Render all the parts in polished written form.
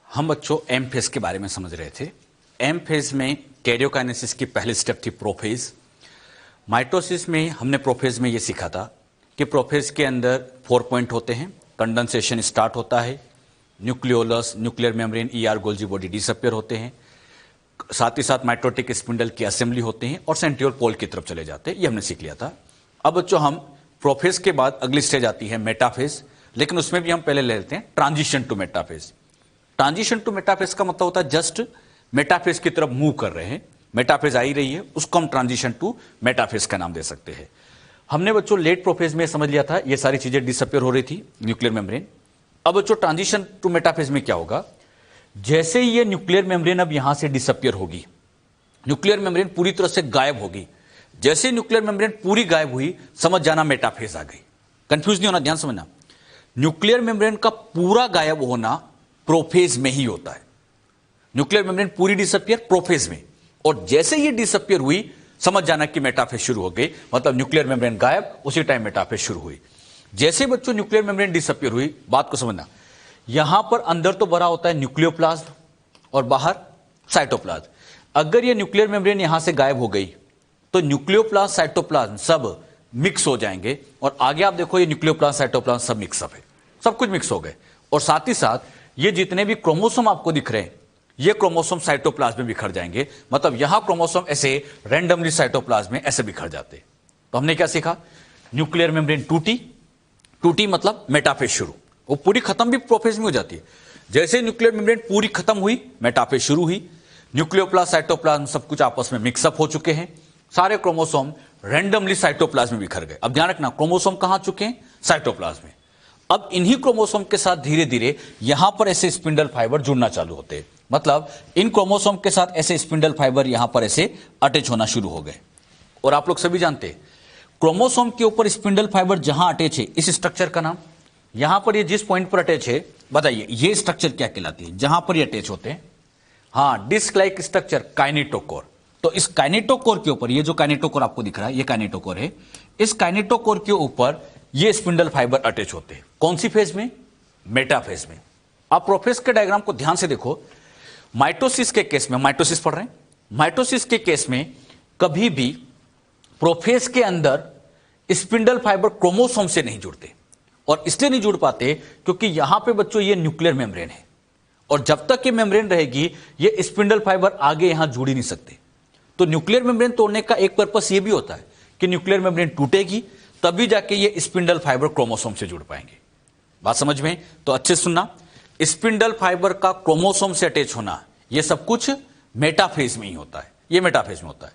हम बच्चों M phase के बारे में समझ रहे थे। एम फेज में कैरियोकाइनेसिस की पहली स्टेप थी प्रोफेज। माइटोसिस में हमने प्रोफेज में ये सीखा था कि प्रोफेज के अंदर 4 पॉइंट होते हैं। कंडेंसेशन स्टार्ट होता है, nucleolus, nuclear membrane, ER, Golgi body disappear होते हैं, साथ ही साथ माइटोटिक स्पिंडल की असेंबली होते हैं और सेंट्रियोल पोल की तरफ चले जाते हैं। ये हमने सीख लिया था। अब बच्चों हम प्रोफेज के बाद अगली स्टेज आती है मेटाफेज, लेकिन उसमें भी हम पहले ले लेते हैं transition to metaphase. Transition to metaphase का मतलब होता है जस्ट मेटाफेज की तरफ मूव कर रहे हैं, मेटाफेज आ ही रही है, उसको हम ट्रांजिशन टू मेटाफेज का नाम दे सकते हैं। हमने बच्चों लेट प्रोफेज में समझ लिया था, ये सारी चीजें डिसअपियर हो रही थी, न्यूक्लियर मेम्ब्रेन। अब बच्चों ट्रांजिशन टू मेटाफेज में क्या होगा, जैसे ही ये न्यूक्लियर मेम्ब्रेन अब यहां से डिसअपियर होगी, न्यूक्लियर मेम्ब्रेन पूरी तरह से गायब होगी। जैसे न्यूक्लियर मेम्ब्रेन पूरी गायब हुई, समझ जाना मेटाफेज आ गई। कंफ्यूज नहीं होना, ध्यान समझना। न्यूक्लियर मेम्ब्रेन का पूरा गायब होना प्रोफेज में ही होता है। न्यूक्लियर मेम्ब्रेन पूरी डिसअपियर प्रोफेज में, और जैसे ये डिसअपियर हुई समझ जाना कि मेटाफेज शुरू हो गई। मतलब न्यूक्लियर मेम्ब्रेन गायब, उसी टाइम मेटाफेज शुरू हुई। जैसे बच्चों न्यूक्लियर मेम्ब्रेन डिसअपियर हुई, बात को समझना, यहां पर अंदर तो भरा होता है न्यूक्लियोप्लाज्म और बाहर साइटोप्लाज्म। अगर ये न्यूक्लियर मेम्ब्रेन यहां से गायब हो गई तो न्यूक्लियोप्लाज्म साइटोप्लाज्म सब मिक्स हो जाएंगे, और आगे आप देखो ये न्यूक्लियोप्लाज्म साइटोप्लाज्म सब मिक्सअप है, सब कुछ मिक्स हो गए। और साथ ही साथ ये जितने भी क्रोमोसोम आपको दिख रहे हैं, ये क्रोमोसोम साइटोप्लाज्म में बिखर जाएंगे। मतलब यहां क्रोमोसोम ऐसे रैंडमली साइटोप्लाज्म में ऐसे बिखर जाते। तो हमने क्या सीखा, न्यूक्लियर मेम्ब्रेन टूटी मतलब मेटाफेज शुरू। वो पूरी खत्म भी प्रोफेज में हो जाती है। जैसे न्यूक्लियर मेम्ब्रेन पूरी खत्म हुई, मेटाफेज शुरू हुई। न्यूक्लियोप्लाज्म साइटोप्लाज्म सब कुछ आपस में मिक्सअप हो चुके हैं, सारे क्रोमोसोम रैंडमली साइटोप्लाज्म में बिखर गए। अब ध्यान रखना, क्रोमोसोम कहां चुके हैं, साइटोप्लाज्म में। अब इन्हीं क्रोमोसोम के साथ धीरे धीरे यहां पर ऐसे स्पिंडल फाइबर जुड़ना चालू होते हैं। मतलब इन क्रोमोसोम के साथ ऐसे स्पिंडल फाइबर यहां पर ऐसे अटैच होना शुरू हो गए। और आप लोग सभी जानते हैं, क्रोमोसोम के ऊपर स्पिंडल फाइबर जहां अटैच है, इस स्ट्रक्चर का नाम, यहां पर ये जिस पॉइंट पर अटैच है, बताइए ये स्ट्रक्चर क्या कहलाती है, जहां पर ये अटैच होते हैं। हाँ, डिस्क लाइक स्ट्रक्चर, काइनेटोकोर। तो इस काइनेटोकोर के ऊपर, ये जो काइनेटोकोर आपको दिख रहा है, ये काइनेटोकोर है। इस काइनेटोकोर के ऊपर ये स्पिंडल फाइबर अटैच होते हैं। कौन सी फेज में, मेटाफेज में। आप प्रोफेज के डायग्राम को ध्यान से देखो। माइटोसिस के केस में, माइटोसिस पढ़ रहे हैं, माइटोसिस के केस में कभी भी प्रोफेज के अंदर स्पिंडल फाइबर क्रोमोसोम से नहीं जुड़ते। और इसलिए नहीं जुड़ पाते क्योंकि यहां पे बच्चों ये न्यूक्लियर मेम्ब्रेन है, और जब तक ये मेम्ब्रेन रहेगी ये स्पिंडल फाइबर आगे यहां जुड़ ही नहीं सकते। तो न्यूक्लियर मेम्ब्रेन तोड़ने का एक पर्पस ये भी होता है कि न्यूक्लियर मेम्ब्रेन टूटेगी, तभी जाके ये स्पिंडल फाइबर क्रोमोसोम से जुड़ पाएंगे। बात समझ में? तो अच्छे सुनना, स्पिंडल फाइबर का क्रोमोसोम से अटैच होना, ये सब कुछ मेटाफेज में ही होता है। ये मेटाफेज में होता है।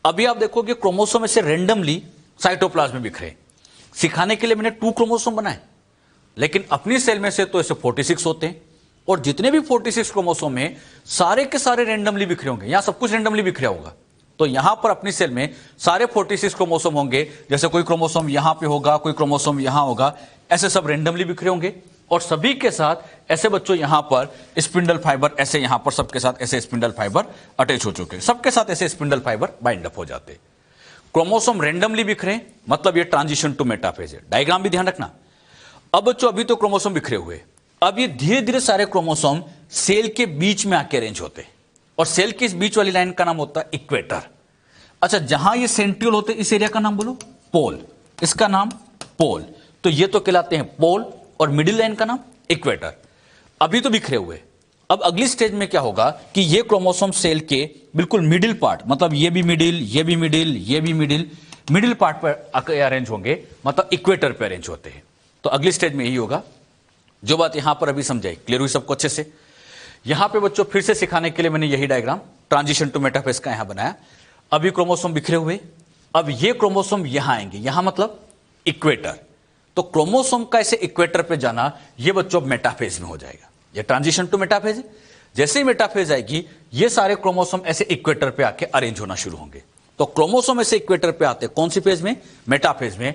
अभी आप देखोगे क्रोमोसोम ऐसे रैंडमली साइटोप्लाज्म में बिखरे। सिखाने के लिए मैंने 2 क्रोमोसोम बनाए, लेकिन अपनी सेल में से तो ऐसे 46 होते हैं, और जितने भी 46 क्रोमोसोम हैं सारे के सारे रैंडमली बिखरे होंगे। यहां सब कुछ रैंडमली बिखरा होगा। तो यहां पर अपनी सेल में सारे 46 क्रोमोसोम होंगे। जैसे कोई क्रोमोसोम यहां पे होगा, कोई क्रोमोसोम यहां होगा, ऐसे सब रैंडमली बिखरे होंगे। और सभी के साथ ऐसे बच्चों यहां पर स्पिंडल फाइबर ऐसे, यहां पर सबके साथ ऐसे स्पिंडल फाइबर अटैच हो चुके हैं। सबके साथ ऐसे स्पिंडल फाइबर बाइंड अप हो जाते हैं। क्रोमोसोम रैंडमली बिखरे, मतलब ये ट्रांजिशन टू मेटाफेज है। डायग्राम भी ध्यान रखना। अब बच्चों अभी तो क्रोमोसोम बिखरे हुए, अब ये धीरे धीरे सारे क्रोमोसोम सेल के बीच में आके अरेंज होते हैं, और सेल के इस बीच वाली लाइन का नाम होता है इक्वेटर। अच्छा, जहां ये सेंट्रियोल होते हैं, इस एरिया का नाम बोलो पोल, इसका नाम पोल। तो ये तो कहलाते हैं पोल, और मिडिल लाइन का नाम इक्वेटर। अभी तो बिखरे हुए। अब अगली स्टेज में क्या होगा कि ये क्रोमोसोम सेल के बिल्कुल मिडिल पार्ट, मतलब ये भी मिडिल, ये भी मिडिल, ये भी मिडिल, मिडिल पार्ट पर अरेंज होंगे, मतलब इक्वेटर पर अरेंज होते हैं। तो अगली स्टेज में यही होगा। जो बात यहां पर अभी समझाई, क्लियर हुई सबको अच्छे से? यहां पे बच्चों फिर से सिखाने के लिए मैंने यही डायग्राम ट्रांजिशन टू मेटाफेज का यहां बनाया। अभी क्रोमोसोम बिखरे हुए, अब ये क्रोमोसोम यहां आएंगे, यहां मतलब इक्वेटर। तो क्रोमोसोम का ऐसे इक्वेटर पे जाना, ये बच्चों मेटाफेज में हो जाएगा। ये ट्रांजिशन टू मेटाफेज है। जैसे ही मेटाफेज आएगी, ये सारे क्रोमोसोम ऐसे इक्वेटर पे आके अरेंज होना शुरू होंगे। तो क्रोमोसोम ऐसे इक्वेटर पे आते हैं, कौन सी फेज में, मेटाफेज में।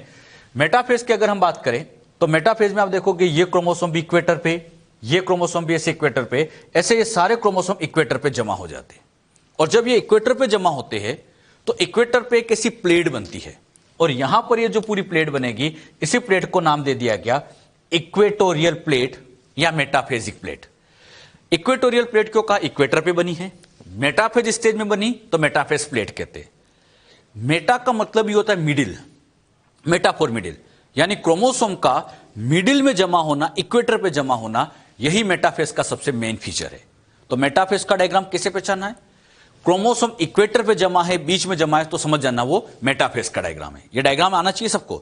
मेटाफेज की अगर हम बात करें तो मेटाफेज में आप देखोगे ये क्रोमोसोम भी इक्वेटर पे, ये क्रोमोसोम भी ऐसे इक्वेटर पे, ऐसे ये सारे क्रोमोसोम इक्वेटर पे जमा हो जाते हैं। और जब ये इक्वेटर पे जमा होते हैं तो इक्वेटर पे एक ऐसी प्लेट बनती है, और यहां पर ये जो पूरी प्लेट बनेगी, इसी प्लेट को नाम दे दिया गया इक्वेटोरियल प्लेट या मेटाफेजिक प्लेट। इक्वेटोरियल प्लेट क्यों कहा? इक्वेटर पे बनी है। मेटाफेज स्टेज में बनी तो मेटाफेज प्लेट कहते हैं। मेटा का मतलब ये होता है मिडिल, मेटाफोर मिडिल, यानी क्रोमोसोम का मिडिल में जमा होना, इक्वेटर पे जमा होना, यही मेटाफेज का सबसे मेन फीचर है। तो मेटाफेज का डायग्राम कैसे पहचानना है? क्रोमोसोम इक्वेटर पे जमा है, बीच में जमा है, तो समझ जाना वो मेटाफेज का डायग्राम है। ये डायग्राम आना चाहिए सबको।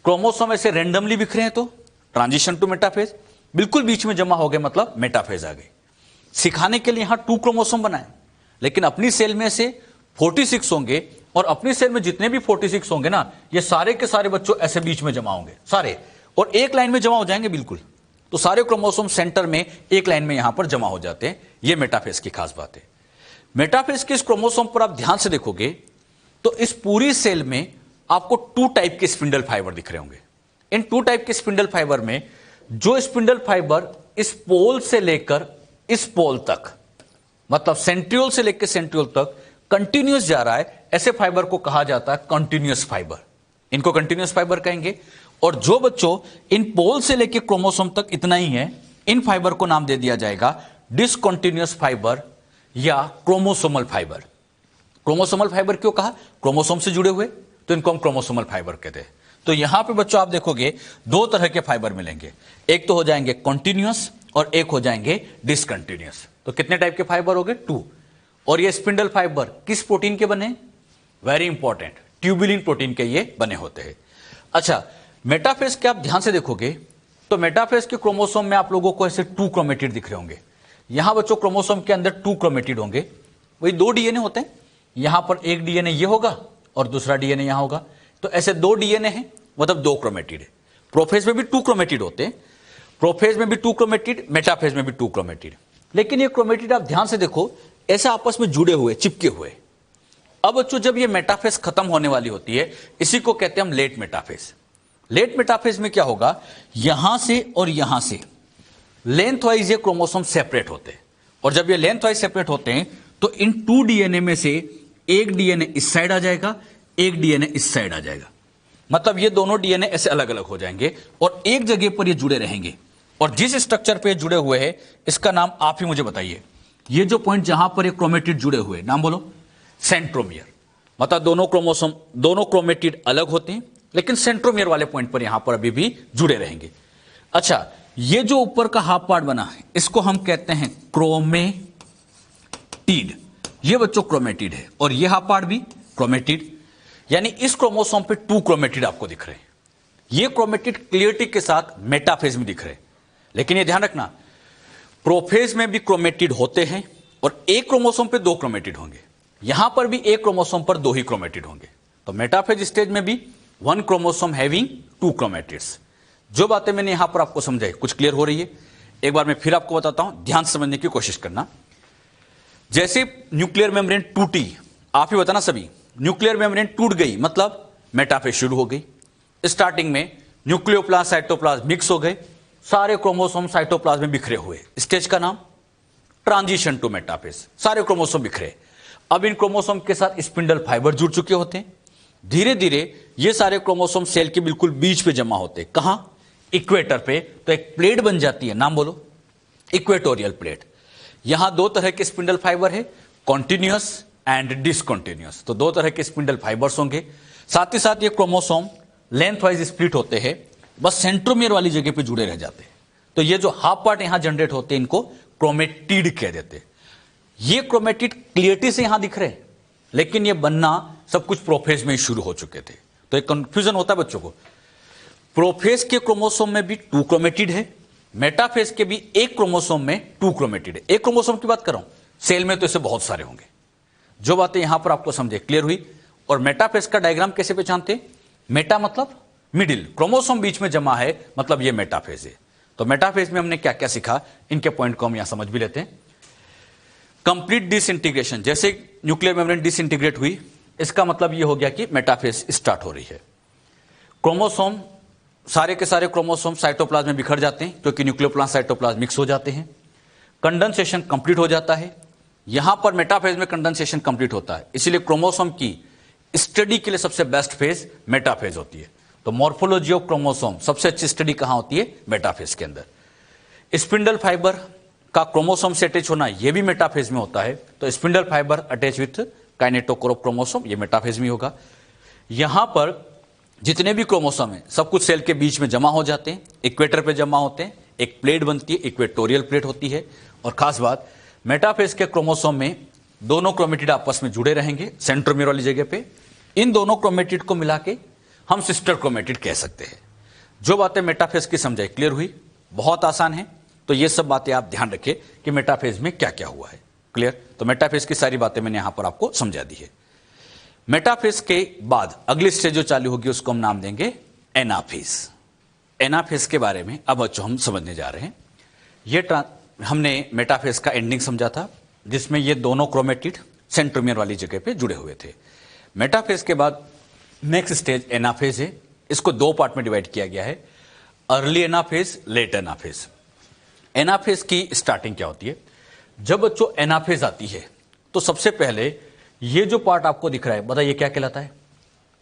क्रोमोसोम ऐसे रैंडमली बिखरे हैं तो ट्रांजिशन टू मेटाफेज, बिल्कुल बीच में जमा हो गए मतलब मेटाफेज आ गए। सिखाने के लिए यहां 2 क्रोमोसोम बनाए, लेकिन अपनी सेल में से 46 होंगे, और अपनी सेल में जितने भी 46 होंगे ना, ये सारे के सारे बच्चों ऐसे बीच में जमा होंगे सारे, और एक लाइन में जमा हो जाएंगे बिल्कुल। तो सारे क्रोमोसोम सेंटर में एक लाइन में यहां पर जमा हो जाते हैं। ये मेटाफेज की खास बात है। मेटाफेज के इस क्रोमोसोम पर आप ध्यान से देखोगे तो इस पूरी सेल में आपको 2 टाइप के स्पिंडल फाइबर दिख रहे होंगे। इन 2 टाइप के स्पिंडल फाइबर में जो स्पिंडल फाइबर इस पोल से लेकर इस पोल तक, मतलब सेंट्रियोल से लेकर सेंट्रियोल तक कंटिन्यूअस जा रहा है, ऐसे फाइबर को कहा जाता है कंटिन्यूअस फाइबर। इनको कंटिन्यूअस फाइबर कहेंगे। और जो बच्चों इन पोल से लेकर क्रोमोसोम तक इतना ही है, इन फाइबर को नाम दे दिया जाएगा डिसकंटिन्यूअस फाइबर या क्रोमोसोमल फाइबर। क्रोमोसोमल फाइबर क्यों कहा? क्रोमोसोम से जुड़े हुए, तो इनको हम क्रोमोसोमल फाइबर कहते हैं। तो यहां पे बच्चों आप देखोगे 2 तरह के फाइबर मिलेंगे, एक तो हो जाएंगे कॉन्टिन्यूअस और एक हो जाएंगे डिसकंटिन्यूअस। तो कितने टाइप के फाइबर हो गए? 2। और ये स्पिंडल फाइबर किस प्रोटीन के बने? वेरी इंपॉर्टेंट, ट्यूबुलिन प्रोटीन के ये बने होते हैं। अच्छा, मेटाफेज के आप ध्यान से देखोगे तो मेटाफेज के क्रोमोसोम में आप लोगों को ऐसे 2 क्रोमेटिड दिख रहे होंगे। यहां बच्चों क्रोमोसोम के अंदर 2 क्रोमेटिड होंगे, वही 2 डीएनए होते हैं। यहां पर एक डीएनए ये होगा और दूसरा डीएनए यहां होगा, तो ऐसे 2 डीएनए हैं, मतलब 2 क्रोमेटिड है। प्रोफेज में भी 2 क्रोमेटिड होते हैं, प्रोफेज में भी 2 क्रोमेटिड, मेटाफेज में भी 2 क्रोमेटिड। लेकिन ये क्रोमेटिड आप ध्यान से देखो ऐसे आपस में जुड़े हुए, चिपके हुए। अब बच्चों जब ये मेटाफेज खत्म होने वाली होती है, इसी को कहते हैं हम लेट मेटाफेज। लेट मेटाफेज में क्या होगा? यहां से और यहां से लेंथ वाइज ये क्रोमोसोम सेपरेट होते हैं, और जब ये लेंथ वाइज सेपरेट होते हैं तो इन 2 डीएनए में से एक डीएनए इस साइड आ जाएगा, एक डीएनए इस साइड आ जाएगा। मतलब ये दोनों डीएनए ऐसे अलग अलग हो जाएंगे और एक जगह पर ये जुड़े रहेंगे। और जिस स्ट्रक्चर पे जुड़े हुए हैं इसका नाम आप ही मुझे बताइए। ये जो पॉइंट जहां पर ये क्रोमेटिड जुड़े हुए, नाम बोलो। सेंट्रोमियर। मतलब दोनों क्रोमोसोम, दोनों क्रोमेटिड अलग होते हैं, लेकिन सेंट्रोमियर वाले पॉइंट पर यहां पर अभी भी जुड़े रहेंगे। अच्छा, ये जो ऊपर का हाफ पार्ट बना है इसको हम कहते हैं क्रोमेटिड। ये बच्चों क्रोमेटिड है, और ये हाफ पार्ट भी क्रोमेटिड। यानी इस क्रोमोसोम पे 2 क्रोमेटिड आपको दिख रहे हैं। ये क्रोमेटिड क्लियरिटी के साथ मेटाफेज में दिख रहे हैं। लेकिन ये ध्यान रखना, प्रोफेज में भी क्रोमेटिड होते हैं और एक क्रोमोसोम पे 2 क्रोमेटिड होंगे। यहां पर भी एक क्रोमोसोम पर 2 ही क्रोमेटिड होंगे। तो मेटाफेज स्टेज में भी 1 क्रोमोसोम हैविंग 2 क्रोमेटिड्स। जो बातें मैंने यहां पर आपको समझाई, कुछ क्लियर हो रही है? एक बार मैं फिर आपको बताता हूं, ध्यान से समझने की कोशिश करना। जैसे न्यूक्लियर मेम्ब्रेन टूटी, आप ही बताना सभी, न्यूक्लियर मेम्ब्रेन टूट गई मतलब मेटाफेज शुरू हो गई। स्टार्टिंग में न्यूक्लियोप्लास्ट साइटोप्लाज्म मिक्स हो गए, सारे क्रोमोसोम साइटोप्लाज्म में बिखरे हुए। स्टेज का नाम ट्रांजिशन टू मेटाफेज। सारे क्रोमोसोम बिखरे। अब इन क्रोमोसोम के साथ स्पिंडल फाइबर जुड़ चुके होते हैं। धीरे धीरे ये सारे क्रोमोसोम सेल के बिल्कुल बीच पे जमा होते हैं। कहां? इक्वेटर पे। तो एक प्लेट बन जाती है, नाम बोलो, इक्वेटोरियल प्लेट। यहां 2 तरह के स्पिंडल फाइबर है, कॉन्टिन्यूअस एंड डिसकंटिन्यूअस। तो 2 तरह के स्पिंडल फाइबर्स होंगे। साथ ही साथ ये क्रोमोसोम लेंथ वाइज स्प्लिट होते हैं, बस सेंट्रोमियर वाली जगह पे जुड़े रह जाते हैं। तो ये जो हाफ पार्ट यहां जनरेट होते हैं इनको क्रोमेटिड कह देते हैं। ये क्रोमेटिड क्लियरिटी से यहां दिख रहे हैं, लेकिन ये बनना सब कुछ प्रोफेज में ही शुरू हो चुके थे। तो एक कंफ्यूजन होता है बच्चों को। प्रोफेज के क्रोमोसोम में भी 2 क्रोमेटिड है, मेटाफेज के भी एक क्रोमोसोम में 2 क्रोमेटिड है। एक क्रोमोसोम की बात कर रहा हूं, सेल में तो इसे बहुत सारे होंगे। जो बातें यहां पर आपको समझे, क्लियर हुई? और मेटाफेज का डायग्राम कैसे पहचानते हैं? मेटा मतलब मिडिल, क्रोमोसोम बीच में जमा है मतलब ये मेटाफेज है। तो मेटाफेज में हमने क्या क्या सीखा, इनके पॉइंट को हम यहां समझ भी लेते हैं। कंप्लीट डिसइंटीग्रेशन, जैसे न्यूक्लियर मेम्ब्रेन डिसइंटीग्रेट हुई, इसका मतलब यह हो गया कि मेटाफेज स्टार्ट हो रही है। क्रोमोसोम, सारे के सारे क्रोमोसोम साइटोप्लाज्म में बिखर जाते हैं क्योंकि न्यूक्लियोप्लास्ट साइटोप्लाज्म मिक्स हो जाते हैं। कंडेंसेशन कंप्लीट हो जाता है। यहां पर मेटाफेज में कंडेंसेशन कंप्लीट होता है, इसीलिए क्रोमोसोम की स्टडी के लिए सबसे बेस्ट फेज मेटाफेज होती है। तो मॉर्फोलॉजी ऑफ क्रोमोसोम सबसे अच्छी स्टडी कहां होती है? मेटाफेज के अंदर। स्पिंडल फाइबर का क्रोमोसोम से अटैच होना ये भी मेटाफेज में होता है। तो spindle fibre attach with kinetochore chromosome, ये मेटाफेज में होगा। यहां पर जितने भी क्रोमोसोम है सब कुछ सेल के बीच में जमा हो जाते हैं, इक्वेटर पे जमा होते हैं, एक प्लेट बनती है, इक्वेटोरियल प्लेट होती है। और खास बात, मेटाफेज के क्रोमोसोम में दोनों क्रोमेटिड आपस में जुड़े रहेंगे सेंट्रोमियर वाली जगह पे। इन दोनों क्रोमेटिड को मिला के हम सिस्टर क्रोमेटिड कह सकते हैं। जो बातें मेटाफेज की समझाई, क्लियर हुई? बहुत आसान है। तो ये सब बातें आप ध्यान रखें कि मेटाफेज में क्या क्या हुआ है। क्लियर? तो मेटाफेज की सारी बातें मैंने यहां पर आपको समझा दी है। मेटाफेज के बाद अगली स्टेज जो चालू होगी उसको हम नाम देंगे एनाफेज। एनाफेज के बारे में अब बच्चों हम समझने जा रहे हैं। ये हमने मेटाफेज का एंडिंग समझा था जिसमें ये दोनों क्रोमेटिड सेंट्रोमियर वाली जगह पे जुड़े हुए थे। मेटाफेज के बाद नेक्स्ट स्टेज एनाफेज है। इसको दो पार्ट में डिवाइड किया गया है, early anaphase, late anaphase. Anaphase की स्टार्टिंग क्या होती है? जब बच्चों एनाफेज आती है तो सबसे पहले ये जो पार्ट आपको दिख रहा है, बताइए क्या कहलाता है?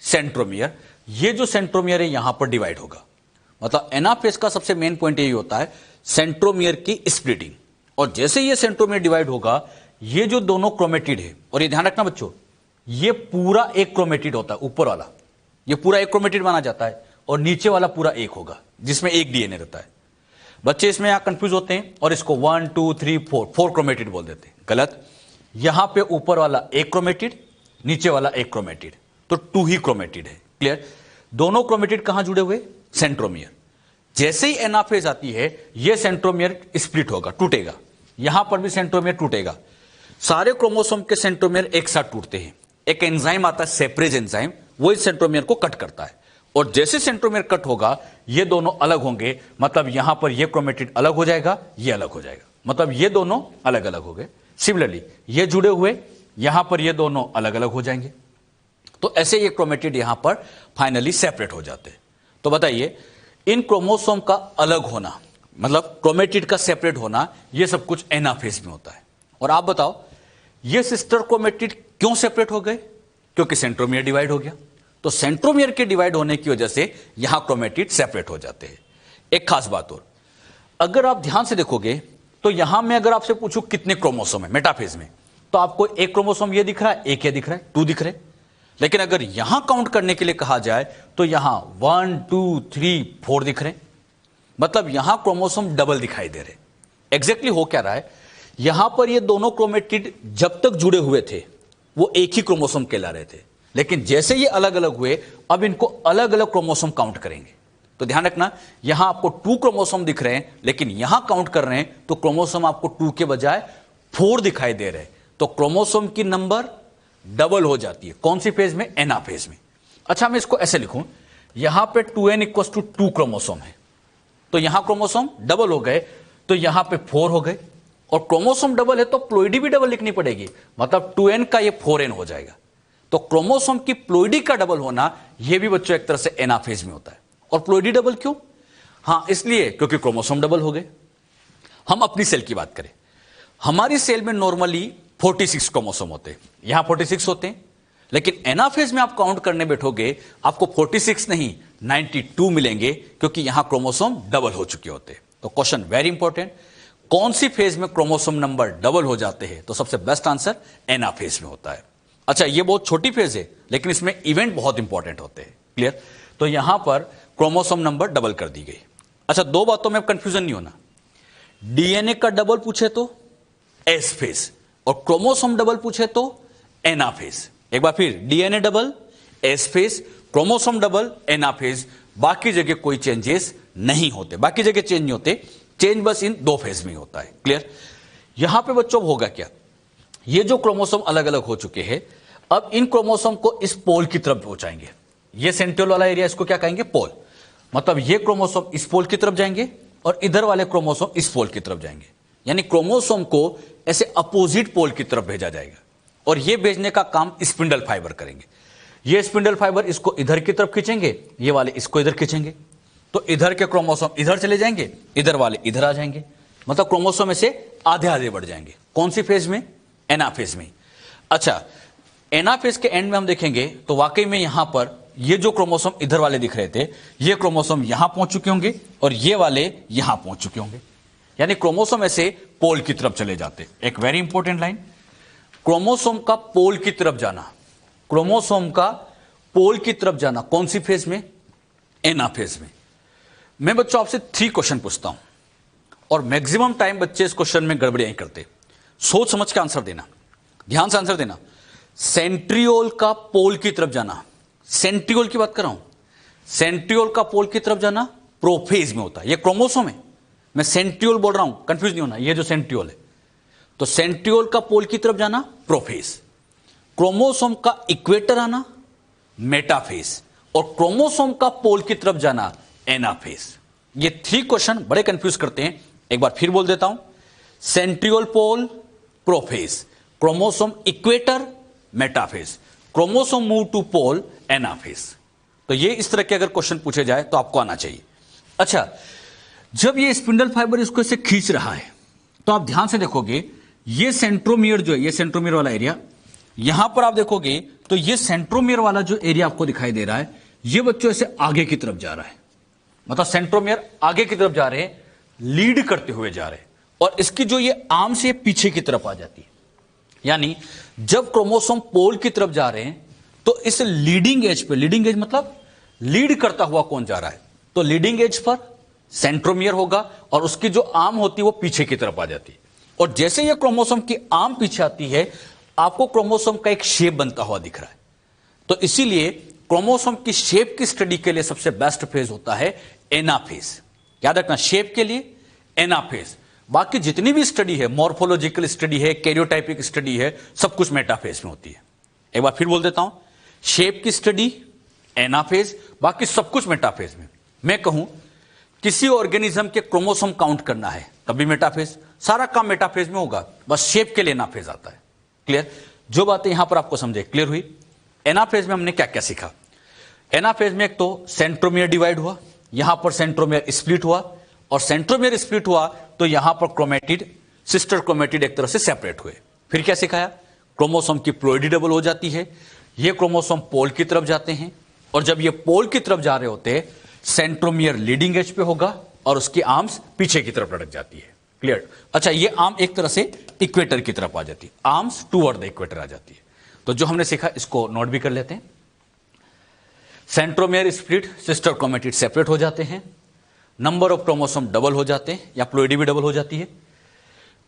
सेंट्रोमियर। ये जो सेंट्रोमियर है यहां पर डिवाइड होगा। मतलब एनाफेज का सबसे मेन पॉइंट यही होता है सेंट्रोमियर की स्प्लिटिंग। और जैसे ये सेंट्रोमियर डिवाइड होगा, ये जो दोनों क्रोमेटिड है, और ये ध्यान रखना बच्चों, ये पूरा एक क्रोमेटिड होता है, ऊपर वाला ये पूरा एक क्रोमेटिड माना जाता है, और नीचे वाला पूरा एक होगा जिसमें एक डीएनए रहता है। बच्चे इसमें यहां कंफ्यूज होते हैं और इसको 1 2 3 4 क्रोमेटिड बोल देते हैं। गलत। यहां पे ऊपर वाला एक क्रोमेटिड, नीचे वाला एक क्रोमेटिड, तो 2 ही क्रोमेटिड है। क्लियर? दोनों क्रोमेटिड कहां जुड़े हुए? सेंट्रोमियर। जैसे ही एनाफेज आती है यह सेंट्रोमियर स्प्लिट होगा, टूटेगा। यहां पर भी सेंट्रोमियर टूटेगा। सारे क्रोमोसोम के सेंट्रोमियर एक साथ टूटते हैं। एक एंजाइम आता है सेपरेज एंजाइम, वो इस सेंट्रोमियर को कट करता है। और जैसे सेंट्रोमियर कट होगा ये दोनों अलग होंगे। मतलब यहां पर ये क्रोमेटिड अलग हो जाएगा, ये अलग हो जाएगा। मतलब ये दोनों अलग अलग हो गए। सिमिलरली ये जुड़े हुए, यहां पर ये दोनों अलग अलग हो जाएंगे। तो ऐसे ये क्रोमेटिड यहां पर फाइनली सेपरेट हो जाते हैं। तो बताइए, इन क्रोमोसोम का अलग होना, मतलब क्रोमेटिड का सेपरेट होना, ये सब कुछ एनाफेज में होता है। और आप बताओ, ये सिस्टर क्रोमेटिड क्यों सेपरेट हो गए? क्योंकि सेंट्रोमियर डिवाइड हो गया। तो सेंट्रोमियर के डिवाइड होने की वजह से यहां क्रोमेटिड सेपरेट हो जाते हैं। एक खास बात और, अगर आप ध्यान से देखोगे तो यहां मैं अगर आपसे पूछूं कितने क्रोमोसोम है मेटाफेज में, तो आपको एक क्रोमोसोम ये दिख रहा है, एक ये दिख रहा है, 2 दिख रहे। लेकिन अगर यहां काउंट करने के लिए कहा जाए तो यहां 1 2 3 4 दिख रहे। मतलब यहां क्रोमोसोम डबल दिखाई दे रहे। एग्जैक्टली हो क्या रहा है, यहां पर ये दोनों क्रोमेटिड जब तक जुड़े हुए थे वो एक ही क्रोमोसोम कहला रहे थे। लेकिन जैसे ये अलग अलग हुए, अब इनको अलग अलग क्रोमोसोम काउंट करेंगे। तो ध्यान रखना, यहां आपको 2 क्रोमोसोम दिख रहे हैं, लेकिन यहां काउंट कर रहे हैं तो क्रोमोसोम आपको 2 के बजाय 4 दिखाई दे रहे हैं। तो क्रोमोसोम की नंबर डबल हो जाती है। कौन सी फेज में? एनाफेज में। अच्छा, मैं इसको ऐसे लिखूं, यहां पे 2n = 2 क्रोमोसोम है, तो यहां क्रोमोसोम डबल हो गए, तो यहां पे 4 हो गए। और क्रोमोसोम डबल है तो प्लोइडी भी डबल लिखनी पड़ेगी, मतलब 2n का ये 4n हो जाएगा। तो क्रोमोसोम की प्लोइडी का डबल होना यह भी बच्चों एक तरह से एनाफेज में होता है। और प्लोइडी डबल क्यों? हां, इसलिए क्योंकि क्रोमोसोम डबल हो गए। हम अपनी सेल की बात करें, हमारी सेल में नॉर्मली 46 क्रोमोसोम होते हैं, यहां 46 होते हैं। लेकिन एनाफेज में आप काउंट करने बैठोगे, आपको 46 नहीं 92 मिलेंगे, क्योंकि यहां क्रोमोसोम डबल हो चुके होते हैं। तो क्वेश्चन वेरी इंपॉर्टेंट, कौन सी फेज में क्रोमोसोम नंबर डबल हो जाते हैं? तो सबसे बेस्ट आंसर एनाफेज में होता है। अच्छा, ये बहुत छोटी फेज है, लेकिन इसमें इवेंट बहुत इंपॉर्टेंट होते हैं। क्लियर? तो यहां पर क्रोमोसोम नंबर डबल कर दी गई। अच्छा, 2 बातों में कंफ्यूजन नहीं होना, डीएनए का डबल पूछे तो एस फेज, और क्रोमोसोम डबल पूछे तो एनाफेज। एक बार फिर, DNA double S phase, chromosome double anaphase. बाकी जगह कोई चेंजेस नहीं होते, बाकी जगह चेंज नहीं होते, चेंज बस इन 2 फेज में ही होता है। क्लियर? यहां पे बच्चों होगा क्या, ये जो क्रोमोसोम अलग अलग हो चुके हैं, अब इन क्रोमोसोम को इस पोल की तरफ पहुंचाएंगे। ये सेंट्रल वाला एरिया, इसको क्या कहेंगे? पोल। मतलब ये क्रोमोसोम इस पोल की तरफ जाएंगे और इधर वाले क्रोमोसोम इस पोल की तरफ जाएंगे। यानी क्रोमोसोम को ऐसे अपोजिट पोल की तरफ भेजा जाएगा, और ये भेजने का काम स्पिंडल फाइबर करेंगे। ये स्पिंडल फाइबर इसको इधर की तरफ खींचेंगे, ये वाले इसको इधर खींचेंगे, तो इधर के क्रोमोसोम इधर चले जाएंगे, इधर वाले इधर आ जाएंगे। मतलब क्रोमोसोम ऐसे आधे आधे बढ़ जाएंगे। कौन सी फेज में? एनाफेज में। अच्छा, एनाफेज के एंड में हम देखेंगे तो वाकई में यहां पर ये जो क्रोमोसोम इधर वाले दिख रहे थे, ये क्रोमोसोम यहां पहुंच चुके होंगे और ये वाले यहां पहुंच चुके होंगे। यानी क्रोमोसोम ऐसे पोल की तरफ चले जाते। एक वेरी इंपॉर्टेंट लाइन, क्रोमोसोम का पोल की तरफ जाना, क्रोमोसोम का पोल की तरफ जाना कौन सी फेज में? एनाफेज में। मैं बच्चों आपसे 3 क्वेश्चन पूछता हूं और मैक्सिमम टाइम बच्चे इस क्वेश्चन में गड़बड़ियां करते। सोच समझ के आंसर देना, ध्यान से आंसर देना। सेंट्रियोल का पोल की तरफ जाना, सेंट्रियोल की बात कर रहा हूं, सेंट्रियोल का पोल की तरफ जाना प्रोफेज में होता है। ये क्रोमोसोम है, मैं सेंट्रियोल बोल रहा हूं, कंफ्यूज नहीं होना, ये जो सेंट्रियोल है। तो सेंट्रियोल का पोल की तरफ जाना प्रोफेज, क्रोमोसोम का इक्वेटर आना मेटाफेज, और क्रोमोसोम का पोल की तरफ जाना एनाफेज। ये 3 क्वेश्चन बड़े कंफ्यूज करते हैं। एक बार फिर बोल देता हूं, centriole pole prophase, chromosome equator metaphase, chromosome move to pole anaphase. तो ये इस तरह के अगर क्वेश्चन पूछे जाए तो आपको आना चाहिए। अच्छा, जब ये स्पिंडल फाइबर इसको ऐसे खींच रहा है तो आप ध्यान से देखोगे, ये सेंट्रोमियर जो है, ये सेंट्रोमियर वाला एरिया, यहां पर आप देखोगे तो ये सेंट्रोमियर वाला जो एरिया आपको दिखाई दे रहा है, ये बच्चों ऐसे आगे की तरफ जा रहा है, मतलब सेंट्रोमियर आगे की तरफ जा रहे हैं, लीड करते हुए जा रहे हैं, और इसकी जो ये आर्म से पीछे की तरफ आ जाती है। यानी जब क्रोमोसोम पोल की तरफ जा रहे हैं तो इस लीडिंग एज पे, लीडिंग एज मतलब लीड करता हुआ कौन जा रहा है, तो लीडिंग एज पर सेंट्रोमियर होगा और उसकी जो आर्म होती है वो पीछे की तरफ आ जाती है। और जैसे ये क्रोमोसोम की आर्म पीछे आती है, आपको क्रोमोसोम का एक शेप बनता हुआ दिख रहा है। तो इसीलिए क्रोमोसोम की शेप की स्टडी के लिए सबसे बेस्ट फेज होता है एनाफेज। याद रखना, शेप के लिए एनाफेज। बाकी जितनी भी स्टडी है, मॉर्फोलॉजिकल स्टडी है, कैरियोटाइपिक स्टडी है, सब कुछ मेटाफेज में होती है। एक बार फिर बोल देता हूं, शेप की स्टडी एनाफेज, बाकी सब कुछ मेटाफेज में। मैं कहूं किसी ऑर्गेनिज्म के क्रोमोसोम काउंट करना है तभी मेटाफेज, सारा काम मेटाफेज में होगा, बस शेप के लिए एनाफेज आता है। क्लियर? जो बातें यहां पर आपको समझे, क्लियर हुई? एनाफेज में हमने क्या क्या सीखा? एनाफेज में एक तो सेंट्रोमियर डिवाइड हुआ, यहां पर सेंट्रोमियर स्प्लिट हुआ, और सेंट्रोमियर स्प्लिट हुआ तो यहां पर क्रोमेटिड, सिस्टर क्रोमेटिड एक तरह से सेपरेट हुए। फिर क्या सिखाया? क्रोमोसोम की प्लोइडी डबल हो जाती है, ये क्रोमोसोम पोल की तरफ जाते हैं, और जब ये पोल की तरफ जा रहे होते हैं, सेंट्रोमियर लीडिंग एज पे होगा और उसकी आर्म्स पीछे की तरफ लटक जाती है। क्लियर? अच्छा, ये आर्म एक तरह से इक्वेटर की तरफ आ जाती है, आर्म्स टूवर्ड द इक्वेटर आ जाती है। तो जो हमने सीखा इसको नोट भी कर लेते हैं। Centromere split, sister chromatid separate हो जाते हैं, नंबर ऑफ क्रोमोसोम डबल हो जाते हैं या प्लोइडी भी डबल हो जाती है,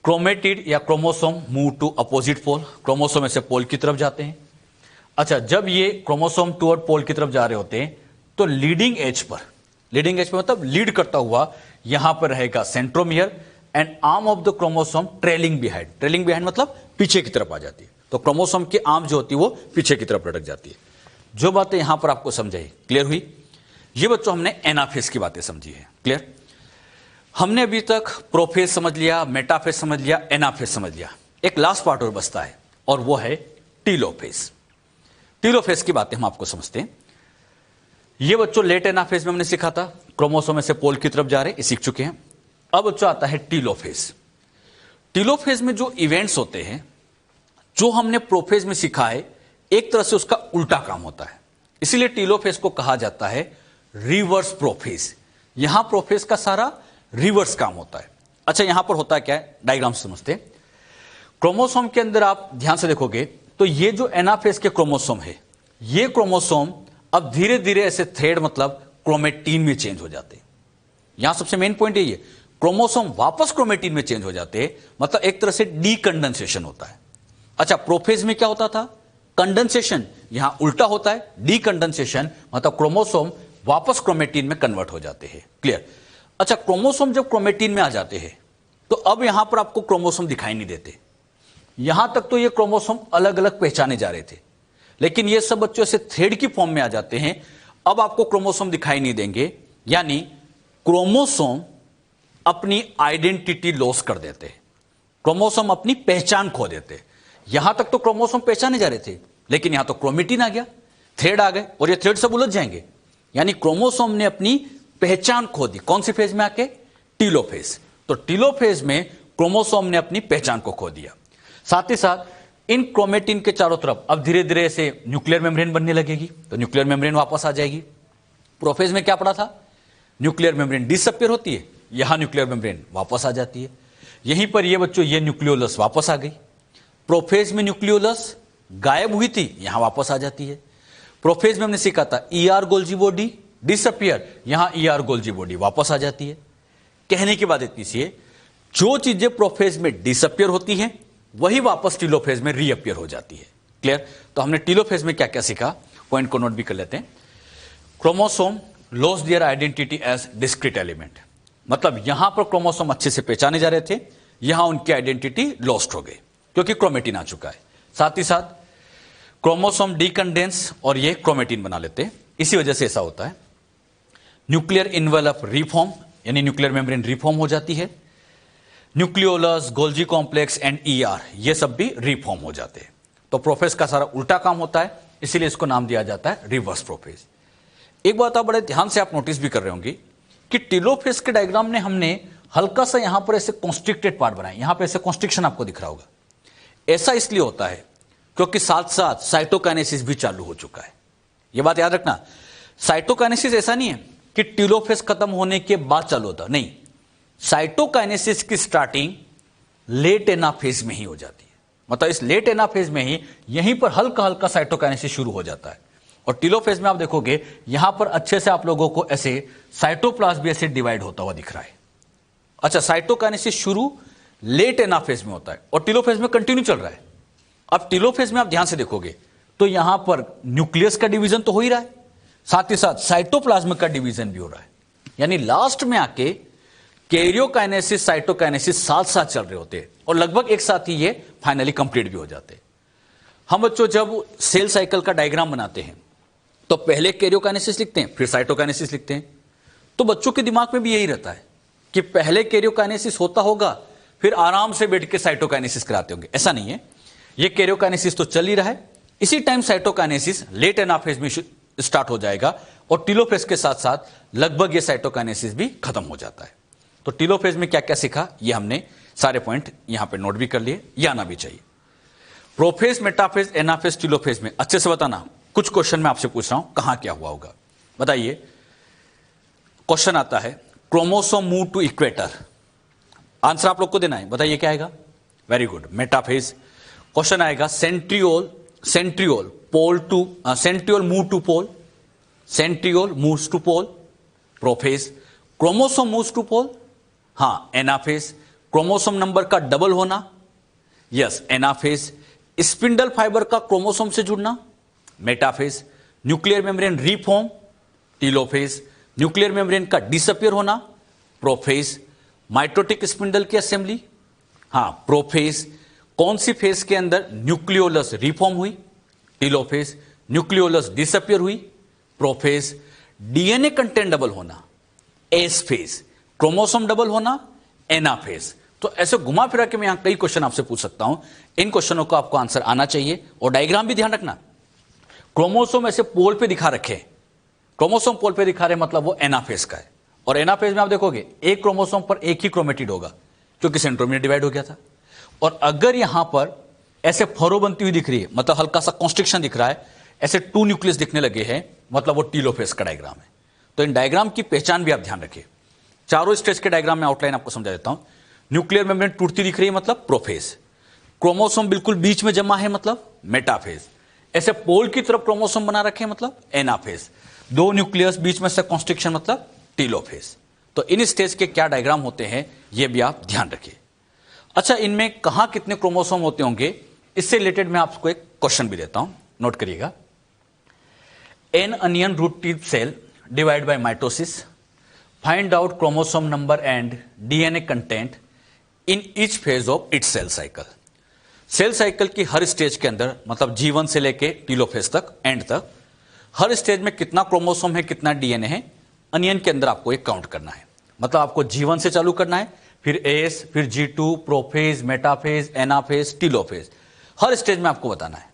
क्रोमेटिड या chromosome move to opposite pole, chromosome ऐसे पोल की तरफ जाते हैं। अच्छा, जब ये क्रोमोसोम टूवर्ड पोल की तरफ जा रहे होते हैं तो लीडिंग एज पर, लीडिंग एज पर मतलब लीड करता हुआ, यहां पर रहेगा centromere and arm of the chromosome trailing behind, trailing behind मतलब पीछे की तरफ आ जाती है। तो क्रोमोसोम की आर्म जो होती है वो पीछे की तरफ लटक जाती है। जो बातें यहां पर आपको समझाई, क्लियर हुई? ये बच्चों हमने एनाफेज की बातें समझी है। क्लियर? हमने अभी तक प्रोफेज समझ लिया, मेटाफेज समझ लिया, एनाफेज समझ लिया। एक लास्ट पार्ट और बचता है और वो है टीलोफेज। टीलोफेज की बातें हम आपको समझते हैं। ये बच्चों लेट एनाफेज में हमने सीखा था, क्रोमोसोम में से पोल की तरफ जा रहे, ये सीख चुके हैं। अब बच्चों आता है टीलोफेज। टीलोफेज में जो इवेंट्स होते हैं, जो हमने प्रोफेज में सीखा है, एक तरह से उसका उल्टा काम होता है। इसीलिए टीलोफेज को कहा जाता है रिवर्स प्रोफेज। यहां प्रोफेज का सारा रिवर्स काम होता है। अच्छा, यहां पर होता है क्या है, डायग्राम समझते हैं। क्रोमोसोम के अंदर आप ध्यान से देखोगे तो ये जो एनाफेज के क्रोमोसोम है, ये क्रोमोसोम अब धीरे धीरे ऐसे थ्रेड मतलब क्रोमेटीन में चेंज हो जाते हैं। यहां सबसे मेन पॉइंट यही है, क्रोमोसोम वापस क्रोमेटीन में चेंज हो जाते हैं, मतलब एक तरह से डीकंडेंसेशन होता है। अच्छा, प्रोफेज में क्या होता था? कंडेंसेशन। यहां उल्टा होता है, डीकंडेंसेशन मतलब क्रोमोसोम वापस क्रोमेटीन में कन्वर्ट हो जाते हैं। क्लियर? अच्छा, क्रोमोसोम जब क्रोमेटीन में आ जाते हैं तो अब यहां पर आपको क्रोमोसोम दिखाई नहीं देते। यहां तक तो ये क्रोमोसोम अलग अलग पहचाने जा रहे थे, लेकिन ये सब बच्चों से थ्रेड की फॉर्म में आ जाते हैं। अब आपको क्रोमोसोम दिखाई नहीं देंगे, यानी क्रोमोसोम अपनी आइडेंटिटी लॉस कर देते हैं, क्रोमोसोम अपनी पहचान खो देते हैं। यहां तक तो क्रोमोसोम पहचाने जा रहे थे, लेकिन यहां तो क्रोमेटिन आ गया, थ्रेड आ गए, और ये थ्रेड सब उलझ जाएंगे। यानी क्रोमोसोम ने अपनी पहचान खो दी। कौन सी फेज में आके? टीलोफेज। तो टीलोफेज में क्रोमोसोम ने अपनी पहचान को खो दिया। साथ ही साथ इन क्रोमेटिन के चारों तरफ अब धीरे धीरे से न्यूक्लियर मेम्ब्रेन बनने लगेगी, तो न्यूक्लियर मेम्ब्रेन वापस आ जाएगी। प्रोफेज में क्या पड़ा था? न्यूक्लियर मेम्ब्रेन डिसअपियर होती है, यहां न्यूक्लियर मेम्ब्रेन वापस आ जाती है। यहीं पर ये बच्चों ये न्यूक्लियोलस वापस आ गई। प्रोफेज में न्यूक्लियोलस गायब हुई थी, यहां वापस आ जाती है। प्रोफेज में हमने सीखा था ईआर गोल्जी बॉडी डिसअपियर, यहां ईआर गोल्जी बॉडी वापस आ जाती है। कहने की बात इतनी सी है, जो चीजें प्रोफेज में डिसअपियर होती हैं वही वापस टीलोफेज में रीअपियर हो जाती है। क्लियर? तो हमने टीलोफेज में क्या क्या सीखा, पॉइंट को नोट भी कर लेते हैं। Chromosome loss their identity as discrete element, मतलब यहां पर क्रोमोसोम अच्छे से पहचाने जा रहे थे, यहां उनकी आइडेंटिटी लॉस्ट हो गई क्योंकि क्रोमेटिन आ चुका है। साथ ही साथ क्रोमोसोम डीकंडेंस और ये क्रोमेटिन बना लेते हैं, इसी वजह से ऐसा होता है। न्यूक्लियर इन्वेलप रिफॉर्म, यानी न्यूक्लियर मेम्ब्रेन रिफॉर्म हो जाती है। Nucleolus, Golgi complex and ER ये सब भी रिफॉर्म हो जाते हैं। तो प्रोफेज का सारा उल्टा काम होता है, इसीलिए इसको नाम दिया जाता है रिवर्स प्रोफेज। एक बात आप बड़े ध्यान से आप नोटिस भी कर रहे होंगे कि टीलोफेज के डायग्राम में हमने हल्का सा यहां पर ऐसे कॉन्स्ट्रिक्टेड पार्ट बनाए, यहां पर ऐसे कॉन्स्ट्रिक्शन आपको दिख रहा होगा। ऐसा इसलिए होता है क्योंकि साथ साथ साइटोकाइनेसिस भी चालू हो चुका है। यह बात याद रखना, साइटोकाइनेसिस ऐसा नहीं है कि टीलोफेज खत्म होने के बाद चालू होता, नहीं, साइटोकाइनेसिस की स्टार्टिंग लेट एनाफेज में ही हो जाती है। मतलब इस लेट एनाफेज में ही यहीं पर हल्का हल्का साइटोकाइनेसिस शुरू हो जाता है। और टीलोफेज में आप देखोगे यहां पर अच्छे से आप लोगों को ऐसे साइटोप्लाज्म भी ऐसे डिवाइड होता हुआ दिख रहा है। अच्छा, साइटोकाइनेसिस शुरू लेट एनाफेज में होता है और टीलोफेज में कंटिन्यू चल रहा है। अब टीलोफेज में आप ध्यान से देखोगे तो यहां पर न्यूक्लियस का डिवीजन तो हो ही रहा है, साथ ही साथ साइटोप्लाज्म का डिवीजन भी हो रहा है। यानी लास्ट में आके कैरियोकाइनेसिस साइटोकाइनेसिस साथ साथ चल रहे होते हैं और लगभग एक साथ ही ये फाइनली कंप्लीट भी हो जाते हैं। हम बच्चों जब सेल साइकिल का डायग्राम बनाते हैं तो पहले कैरियोकाइनेसिस लिखते हैं, फिर साइटोकाइनेसिस लिखते हैं। तो बच्चों के दिमाग में भी यही रहता है कि पहले कैरियोकाइनेसिस होता होगा, फिर आराम से बैठ के साइटोकाइनेसिस कराते होंगे। ऐसा नहीं है, ये कैरियोकाइनेसिस तो चल ही रहा है, इसी टाइम साइटोकाइनेसिस लेट एनाफेज में स्टार्ट हो जाएगा और टीलोफेज के साथ साथ लगभग ये साइटोकाइनेसिस भी खत्म हो जाता है। तो टीलोफेज में क्या क्या सीखा, ये हमने सारे पॉइंट यहां पे नोट भी कर लिए, ये आना भी चाहिए। प्रोफेज, मेटाफेज, एनाफेज, टीलोफेज में अच्छे से बताना। कुछ क्वेश्चन मैं आपसे पूछ रहा हूं, कहां क्या हुआ होगा बताइए। क्वेश्चन आता है chromosome move to equator, answer आप लोग को देना है, बताइए क्या आएगा। Very good, metaphase. क्वेश्चन आएगा centriole move to pole, centriole moves to pole. Prophase, chromosome moves to pole, हां। एनाफेज, क्रोमोसोम नंबर का डबल होना, यस एनाफेज। स्पिंडल फाइबर का क्रोमोसोम से जुड़ना, metaphase. Nuclear membrane reform, telophase. Nuclear membrane का disappear होना, prophase. Mitotic spindle की assembly, हां प्रोफेज। कौन सी फेज के अंदर न्यूक्लियोलस रिफॉर्म हुई, टीलोफेज। न्यूक्लियोलस डिसअपियर हुई, प्रोफेज। डीएनए कंटेंट डबल होना, एस फेज। क्रोमोसोम डबल होना, एनाफेज। तो ऐसे घुमा फिरा के मैं यहां कई क्वेश्चन आपसे पूछ सकता हूं, इन क्वेश्चनों को आपको आंसर आना चाहिए। और डायग्राम भी ध्यान रखना, क्रोमोसोम ऐसे पोल पे दिखा रखे, क्रोमोसोम पोल पे दिखा रहे मतलब वो एनाफेज का है। और एनाफेज में आप देखोगे एक क्रोमोसोम पर एक ही क्रोमेटिड होगा क्योंकि सेंट्रोमियर डिवाइड हो गया था। और अगर यहां पर ऐसे फरो बनती हुई दिख रही है, मतलब हल्का सा कॉन्स्ट्रिक्शन दिख रहा है, ऐसे 2 न्यूक्लियस दिखने लगे हैं, मतलब वो टीलोफेज का डायग्राम है। तो इन डायग्राम की पहचान भी आप ध्यान रखिए। चारों स्टेज के डायग्राम में आउटलाइन आपको समझा देता हूं। न्यूक्लियर मेम्ब्रेन टूटती दिख रही है मतलब प्रोफेज। क्रोमोसोम बिल्कुल बीच में जमा है मतलब मेटाफेज। ऐसे पोल की तरफ क्रोमोसोम बना रखे मतलब एनाफेज। 2 न्यूक्लियस बीच में से कॉन्स्ट्रिक्शन मतलब टीलोफेज। तो इन स्टेज के क्या डायग्राम होते हैं यह भी आप ध्यान रखिए। अच्छा, इनमें कहां कितने क्रोमोसोम होते होंगे, इससे रिलेटेड मैं आपको एक क्वेश्चन भी देता हूं, नोट करिएगा। An onion root tip cell divide by mitosis, find out chromosome number and DNA content in each phase of its cell cycle. Cell cycle की हर स्टेज के अंदर, मतलब G1 से लेके टीलोफेज तक, एंड तक, हर स्टेज में कितना क्रोमोसोम है, कितना डीएनए है, अनियन के अंदर आपको एक काउंट करना है। मतलब आपको G1 से चालू करना है, फिर एस, फिर G2, prophase, metaphase, anaphase, telophase, हर स्टेज में आपको बताना है।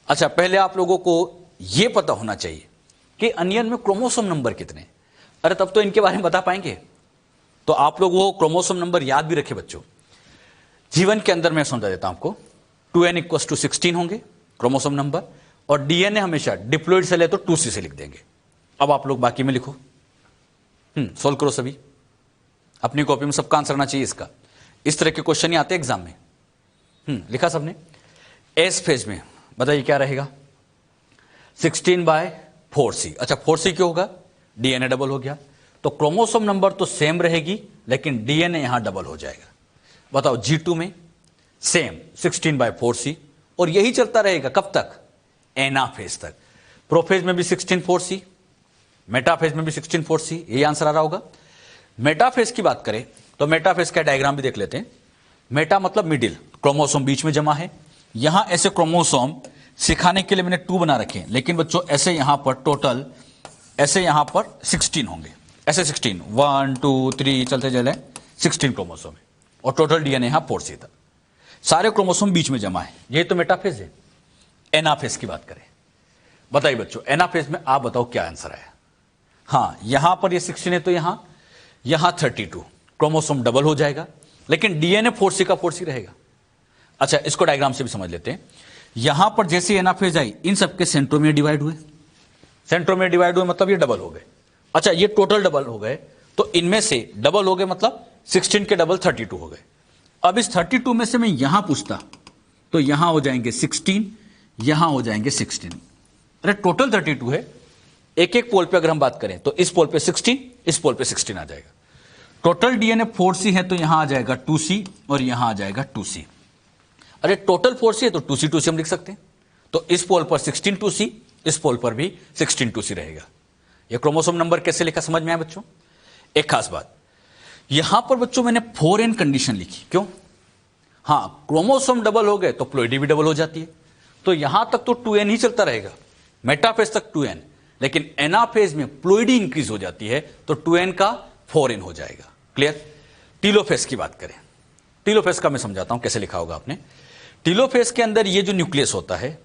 अच्छा, पहले आप लोगों को यह पता होना चाहिए कि अनियन में क्रोमोसोम नंबर कितने। अरे तब तो इनके बारे में बता पाएंगे। तो आप लोग वो क्रोमोसोम नंबर याद भी रखे बच्चों। G1 के अंदर मैं समझा देता हूं आपको, 2n = 16 होंगे क्रोमोसोम नंबर, और डीएनए हमेशा डिप्लॉइड सेल है तो 2C से लिख देंगे। अब आप लोग बाकी में लिखो, सोल्व करो सभी। अपनी कॉपी में सबका आंसर आना चाहिए इसका। इस तरह के क्वेश्चन ही आते हैं एग्जाम में। लिखा सबने? एस फेज में बताइए क्या रहेगा? 16/4c। अच्छा 4c क्यों होगा? डीएनए डबल हो गया, तो क्रोमोसोम नंबर तो सेम रहेगी लेकिन डीएनए यहां डबल हो जाएगा। बताओ G2 में सेम 16/4c, और यही चलता रहेगा कब तक? एनाफेज तक। प्रोफेज में भी 16/4c, मेटाफेज में भी 16/4c, यही आंसर आ रहा होगा। मेटाफेज की बात करें तो मेटाफेज का डायग्राम भी देख लेते हैं। मेटा मतलब मिडिल, क्रोमोसोम बीच में जमा है। यहां ऐसे क्रोमोसोम सिखाने के लिए मैंने 2 बना रखे हैं, लेकिन बच्चों ऐसे यहां पर टोटल ऐसे यहां पर 16 होंगे, ऐसे 16, 1 2 3 चलते चले 16 क्रोमोसोम है, और टोटल डीएनए यहां 4c था। सारे क्रोमोसोम बीच में जमा है, यही तो मेटाफेज है। एनाफेज की बात करें, बताइए बच्चों एनाफेज में आप बताओ क्या आंसर आया? हाँ यहां पर ये 16 है तो यहां 32, क्रोमोसोम डबल हो जाएगा, लेकिन डीएनए 4c का 4c रहेगा। अच्छा इसको डायग्राम से भी समझ लेते हैं। यहां पर जैसे एनाफेज आई, इन सबके सेंट्रोमियर डिवाइड हुए, सेंट्रोमियर डिवाइड हुए मतलब ये डबल हो गए। अच्छा ये टोटल डबल हो गए, तो इनमें से डबल हो गए मतलब 16 के डबल 32 हो गए। अब इस 32 में से मैं यहां पूछता तो यहां हो जाएंगे 16, यहां हो जाएंगे 16। अरे टोटल 32 है, एक एक पोल पे अगर हम बात करें तो इस पोल पे 16, इस पोल पे 16 आ जाएगा। टोटल डीएनए 4c है तो यहां आ जाएगा 2c और यहां आ जाएगा 2c। अरे टोटल 4c है तो 2c 2c हम लिख सकते हैं, तो इस पोल पर 16 2c, इस पोल पर भी 16 2c रहेगा। यह क्रोमोसोम नंबर कैसे लिखा समझ में आया बच्चों? एक खास बात, यहां पर बच्चों मैंने 4n कंडीशन लिखी, क्यों? हां क्रोमोसोम डबल हो गए तो प्लोइडी भी डबल हो जाती है, तो यहां तक तो 2n ही चलता रहेगा, मेटाफेज तक 2n, लेकिन एनाफेज में प्लोइडी इंक्रीज हो जाती है तो 2n का 4n हो जाएगा। क्लियर? टीलोफेज की बात करें, टीलोफेज का मैं समझाता हूं कैसे लिखा होगा आपने। टीलोफेज के अंदर ये जो न्यूक्लियस होता है,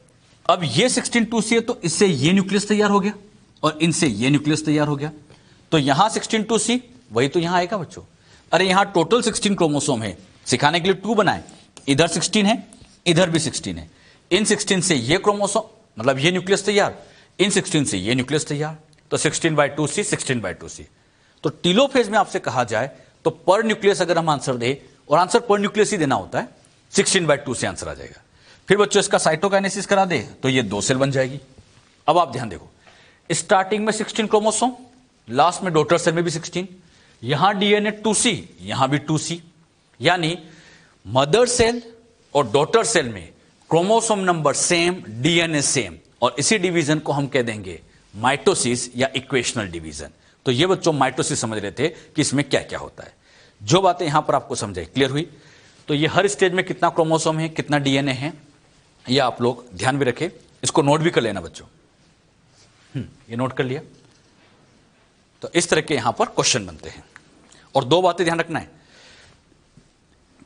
अब ये 16 2c है तो इससे ये न्यूक्लियस तैयार हो गया और इनसे ये न्यूक्लियस तैयार हो गया, तो यहां 16 2c वही तो यहां आएगा बच्चों। अरे यहां टोटल 16 क्रोमोसोम है, सिखाने के लिए 2 बनाए, इधर 16 है इधर भी 16 है, इन 16 से ये क्रोमोसोम मतलब ये न्यूक्लियस तैयार, इन 16 से ये न्यूक्लियस तैयार, तो 16/2c 16/2c। तो टीलोफेज में आपसे कहा जाए तो पर न्यूक्लियस अगर हम आंसर दे, और आंसर पर न्यूक्लियस ही देना होता है, 16/2 से आंसर आ जाएगा। फिर बच्चों इसका साइटोकाइनेसिस करा दे तो ये 2 सेल बन जाएगी। अब आप ध्यान देखो, स्टार्टिंग में 16 क्रोमोसोम, लास्ट में डॉटर सेल में भी 16, यहां डीएनए 2c यहां भी 2c, यानी मदर सेल और डॉटर सेल में chromosome number same, DNA same, और इसी डिवीजन को हम कह देंगे माइटोसिस या इक्वेशनल डिवीजन। तो ये बच्चों माइटोसिस समझ रहे थे कि इसमें क्या क्या होता है। जो बातें यहां पर आपको समझाई क्लियर हुई? तो ये हर स्टेज में कितना क्रोमोसोम है, कितना डीएनए है, ये आप लोग ध्यान भी रखें, इसको नोट भी कर लेना बच्चों। ये नोट कर लिया? तो इस तरह के यहां पर क्वेश्चन बनते हैं। और 2 बातें ध्यान रखना है,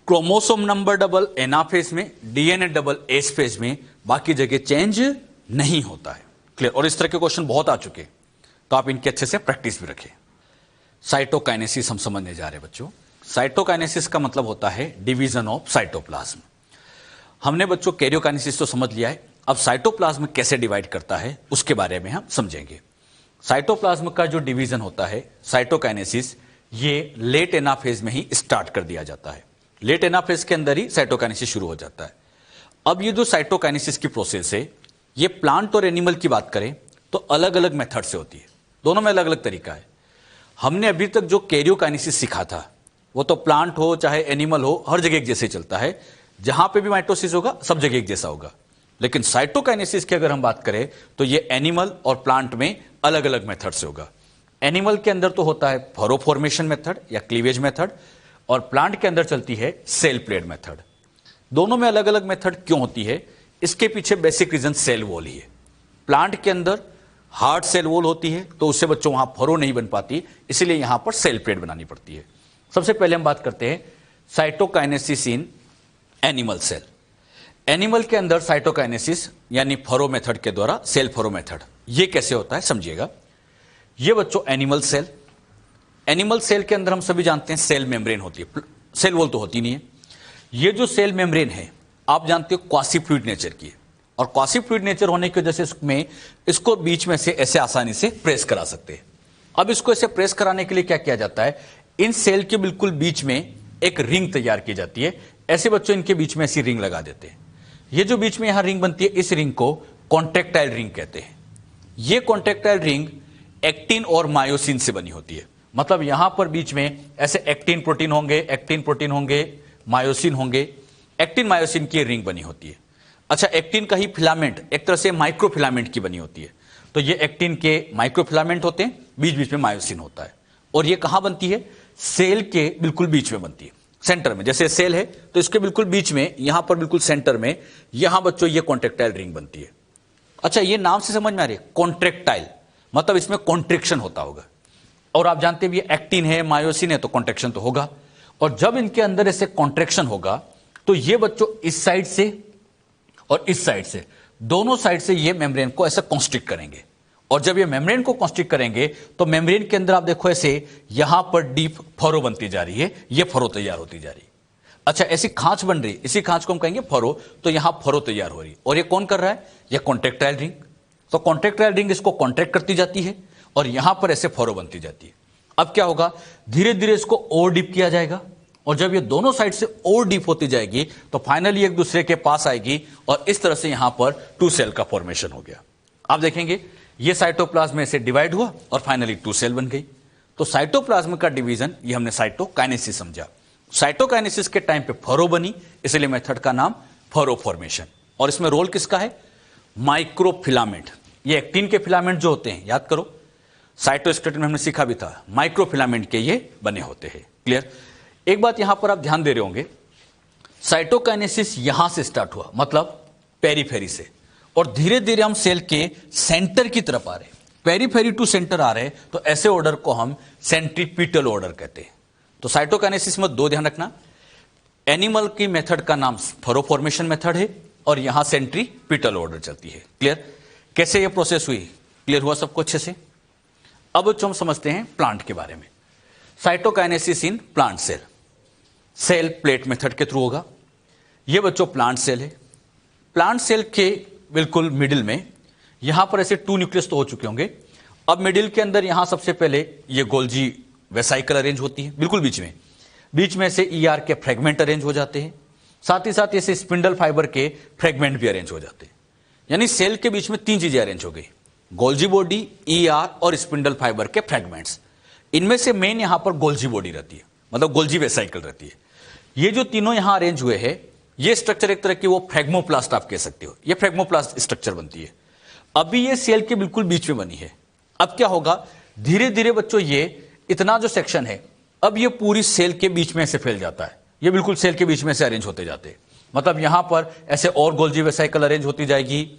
क्रोमोसोम नंबर डबल एनाफेज में, डीएनए डबल एस फेज में, बाकी जगह चेंज नहीं होता है। क्लियर? और इस तरह के क्वेश्चन बहुत आ चुके हैं, तो आप इनकी अच्छे से प्रैक्टिस भी रखें। साइटोकाइनेसिस हम समझने जा रहे हैं बच्चों। साइटोकाइनेसिस का मतलब होता है डिवीजन ऑफ साइटोप्लाज्म। हमने बच्चों कैरियोकाइनेसिस तो समझ लिया है, अब साइटोप्लाज्म कैसे डिवाइड करता है उसके बारे में हम समझेंगे। साइटोप्लाज्म का जो डिवीजन होता है साइटोकाइनेसिस, ये लेट एनाफेज में ही स्टार्ट कर दिया जाता है। लेट एनाफेज के अंदर ही साइटोकाइनेसिस शुरू हो जाता है। अब ये जो साइटोकाइनेसिस की प्रोसेस है, ये प्लांट और एनिमल की बात करें तो अलग अलग मेथड से होती है, दोनों में अलग अलग तरीका है। हमने अभी तक जो कैरियोकाइनेसिस सीखा था वो तो प्लांट हो चाहे एनिमल हो, हर जगह एक जैसे चलता है, जहां पे भी माइटोसिस होगा सब जगह एक जैसा होगा। लेकिन साइटोकाइनेसिस की अगर हम बात करें तो ये एनिमल और प्लांट में अलग अलग मेथड से होगा। एनिमल के अंदर तो होता है फरो फॉर्मेशन मेथड या क्लीवेज मेथड, और प्लांट के अंदर चलती है सेल प्लेट मेथड। दोनों में अलग अलग मेथड क्यों होती है, इसके पीछे बेसिक रीजन सेल वॉल ही है। प्लांट के अंदर हार्ड सेल वॉल होती है तो उससे बच्चों वहां फरो नहीं बन पाती, इसलिए यहां पर सेल प्लेट बनानी पड़ती है। सबसे पहले हम बात करते हैं cytokinesis in animal cell. Animal के अंदर साइटोकाइनेसिस यानी फरो मेथड के द्वारा सेल फरो मेथड, ये कैसे होता है समझिएगा। ये बच्चों एनिमल सेल, एनिमल सेल के अंदर हम सभी जानते हैं सेल मेम्ब्रेन होती है, सेल वॉल तो होती नहीं है। ये जो सेल मेम्ब्रेन है आप जानते हो क्वासी फ्लूइड नेचर की है, और क्वासी फ्लूइड नेचर होने की वजह से इसमें इसको बीच में से ऐसे आसानी से प्रेस करा सकते हैं। अब इसको ऐसे प्रेस कराने के लिए क्या किया जाता है, इन सेल के बिल्कुल बीच में एक रिंग तैयार की जाती है। ऐसे बच्चों इनके बीच में ऐसी रिंग लगा देते हैं। ये जो बीच में यहां रिंग बनती है, इस रिंग को कॉन्ट्रैक्टाइल रिंग कहते हैं। ये कॉन्ट्रैक्टाइल रिंग एक्टिन और मायोसिन से बनी होती है। मतलब यहां पर बीच में ऐसे एक्टिन प्रोटीन होंगे, मायोसिन होंगे, एक्टिन मायोसिन की रिंग बनी होती है। अच्छा, एक्टिन का ही फिलामेंट एक तरह से माइक्रो फिलामेंट की बनी होती है। तो ये एक्टिन के माइक्रो फिलामेंट होते हैं, बीच बीच में मायोसिन होता है। और ये कहां बनती है? सेल के बिल्कुल बीच में बनती है, सेंटर में। जैसे सेल है तो इसके बिल्कुल बीच में, यहां पर बिल्कुल सेंटर में, यहां बच्चों ये कॉन्ट्रैक्टाइल रिंग बनती है। अच्छा, ये नाम से समझ में आ रही है, कॉन्ट्रैक्टाइल मतलब इसमें कॉन्ट्रैक्शन होता होगा। और आप जानते भी एक्टिन है, मायोसिन है, तो कॉन्ट्रैक्शन तो होगा। और जब इनके अंदर ऐसे कॉन्ट्रैक्शन होगा तो ये बच्चों इस साइड से और इस साइड से, दोनों साइड से ये मेम्ब्रेन को ऐसे कॉन्स्ट्रिक्ट करेंगे। और जब ये मेम्ब्रेन को कॉन्स्ट्रिक्ट करेंगे तो मेम्ब्रेन के अंदर आप देखो ऐसे यहां पर डीप फरो बनती जा रही है, ये फरो तैयार होती जा रही है। अच्छा, ऐसी खांच बन रही है, इसी खांच को हम कहेंगे फरो। तो यहां फरो तैयार हो रही है। और ये कौन कर रहा है? ये कॉन्ट्रैक्टाइल रिंग। तो कॉन्ट्रैक्टाइल रिंग इसको कॉन्ट्रैक्ट करती जाती है और यहां पर ऐसे फरो बनती जाती है। अब क्या होगा? धीरे धीरे इसको और डीप किया जाएगा। और जब ये दोनों साइड से और डीप होती जाएगी तो फाइनली एक दूसरे के पास आएगी और इस तरह से यहां पर टू सेल का फॉर्मेशन हो गया। आप देखेंगे ये साइटोप्लाज्म में से डिवाइड हुआ और फाइनली टू सेल बन गई। तो साइटोप्लाज्म का डिवीजन ये हमने साइटोकाइनेसिस समझा। साइटोकाइनेसिस के टाइम पे फरो बनी, इसलिए मेथड का नाम फरो फॉर्मेशन। और इसमें रोल किसका है? माइक्रोफिलामेंट। ये एक्टिन के फिलामेंट जो होते हैं, याद करो, साइटोस्केलेटन में हमने सीखा भी था, माइक्रोफिलामेंट के ये बने होते हैं। क्लियर? एक बात यहां पर आप ध्यान दे रहे होंगे, साइटोकाइनेसिस यहां से स्टार्ट हुआ, मतलब पेरीफेरी से, और धीरे धीरे हम सेल के सेंटर की तरफ आ रहे हैं, पेरीफेरी टू सेंटर आ रहे हैं। तो ऐसे ऑर्डर को हम सेंट्रीपिटल ऑर्डर कहते हैं। तो साइटोकाइनेसिस में दो ध्यान रखना, एनिमल की मेथड का नाम फरो फॉर्मेशन मेथड है और यहां सेंट्रीपिटल ऑर्डर चलती है। क्लियर? कैसे ये प्रोसेस हुई? क्लियर हुआ सबको अच्छे से? अब जो हम समझते हैं प्लांट के बारे में, cytokinesis in plant cell, cell plate method के थ्रू होगा। ये बच्चों प्लांट सेल है। प्लांट सेल के बिल्कुल मिडिल में यहां पर ऐसे टू न्यूक्लियस तो हो चुके होंगे। अब मिडिल के अंदर यहां सबसे पहले ये गोल्जी वेसाइकल अरेंज होती है, बिल्कुल बीच में से ईआर के फ्रेगमेंट अरेंज हो जाते हैं। साथ ही साथ ऐसे स्पिंडल फाइबर के फ्रेगमेंट भी अरेंज हो जाते हैं। यानी सेल के बीच में तीन चीजें अरेंज हो गई, गोल्जी बॉडी, ईआर और स्पिंडल फाइबर के फ्रेगमेंट्स। इनमें से मेन यहां पर गोल्जी बॉडी रहती है, मतलब गोल्जी वेसाइकल रहती है। ये जो तीनों यहां अरेंज हुए हैं, ये स्ट्रक्चर एक तरह की वो फ्रेगमोप्लास्ट आप कह सकते हो, ये फ्रेगमोप्लास्ट स्ट्रक्चर बनती है। अभी ये सेल के बिल्कुल बीच में बनी है। अब क्या होगा? धीरे धीरे बच्चों ये इतना जो सेक्शन है, अब ये पूरी सेल के बीच में से फैल जाता है। ये बिल्कुल सेल के बीच में से अरेंज होते जाते हैं। मतलब यहां पर ऐसे और गोल्जी वेसाइकल अरेंज होती जाएगी,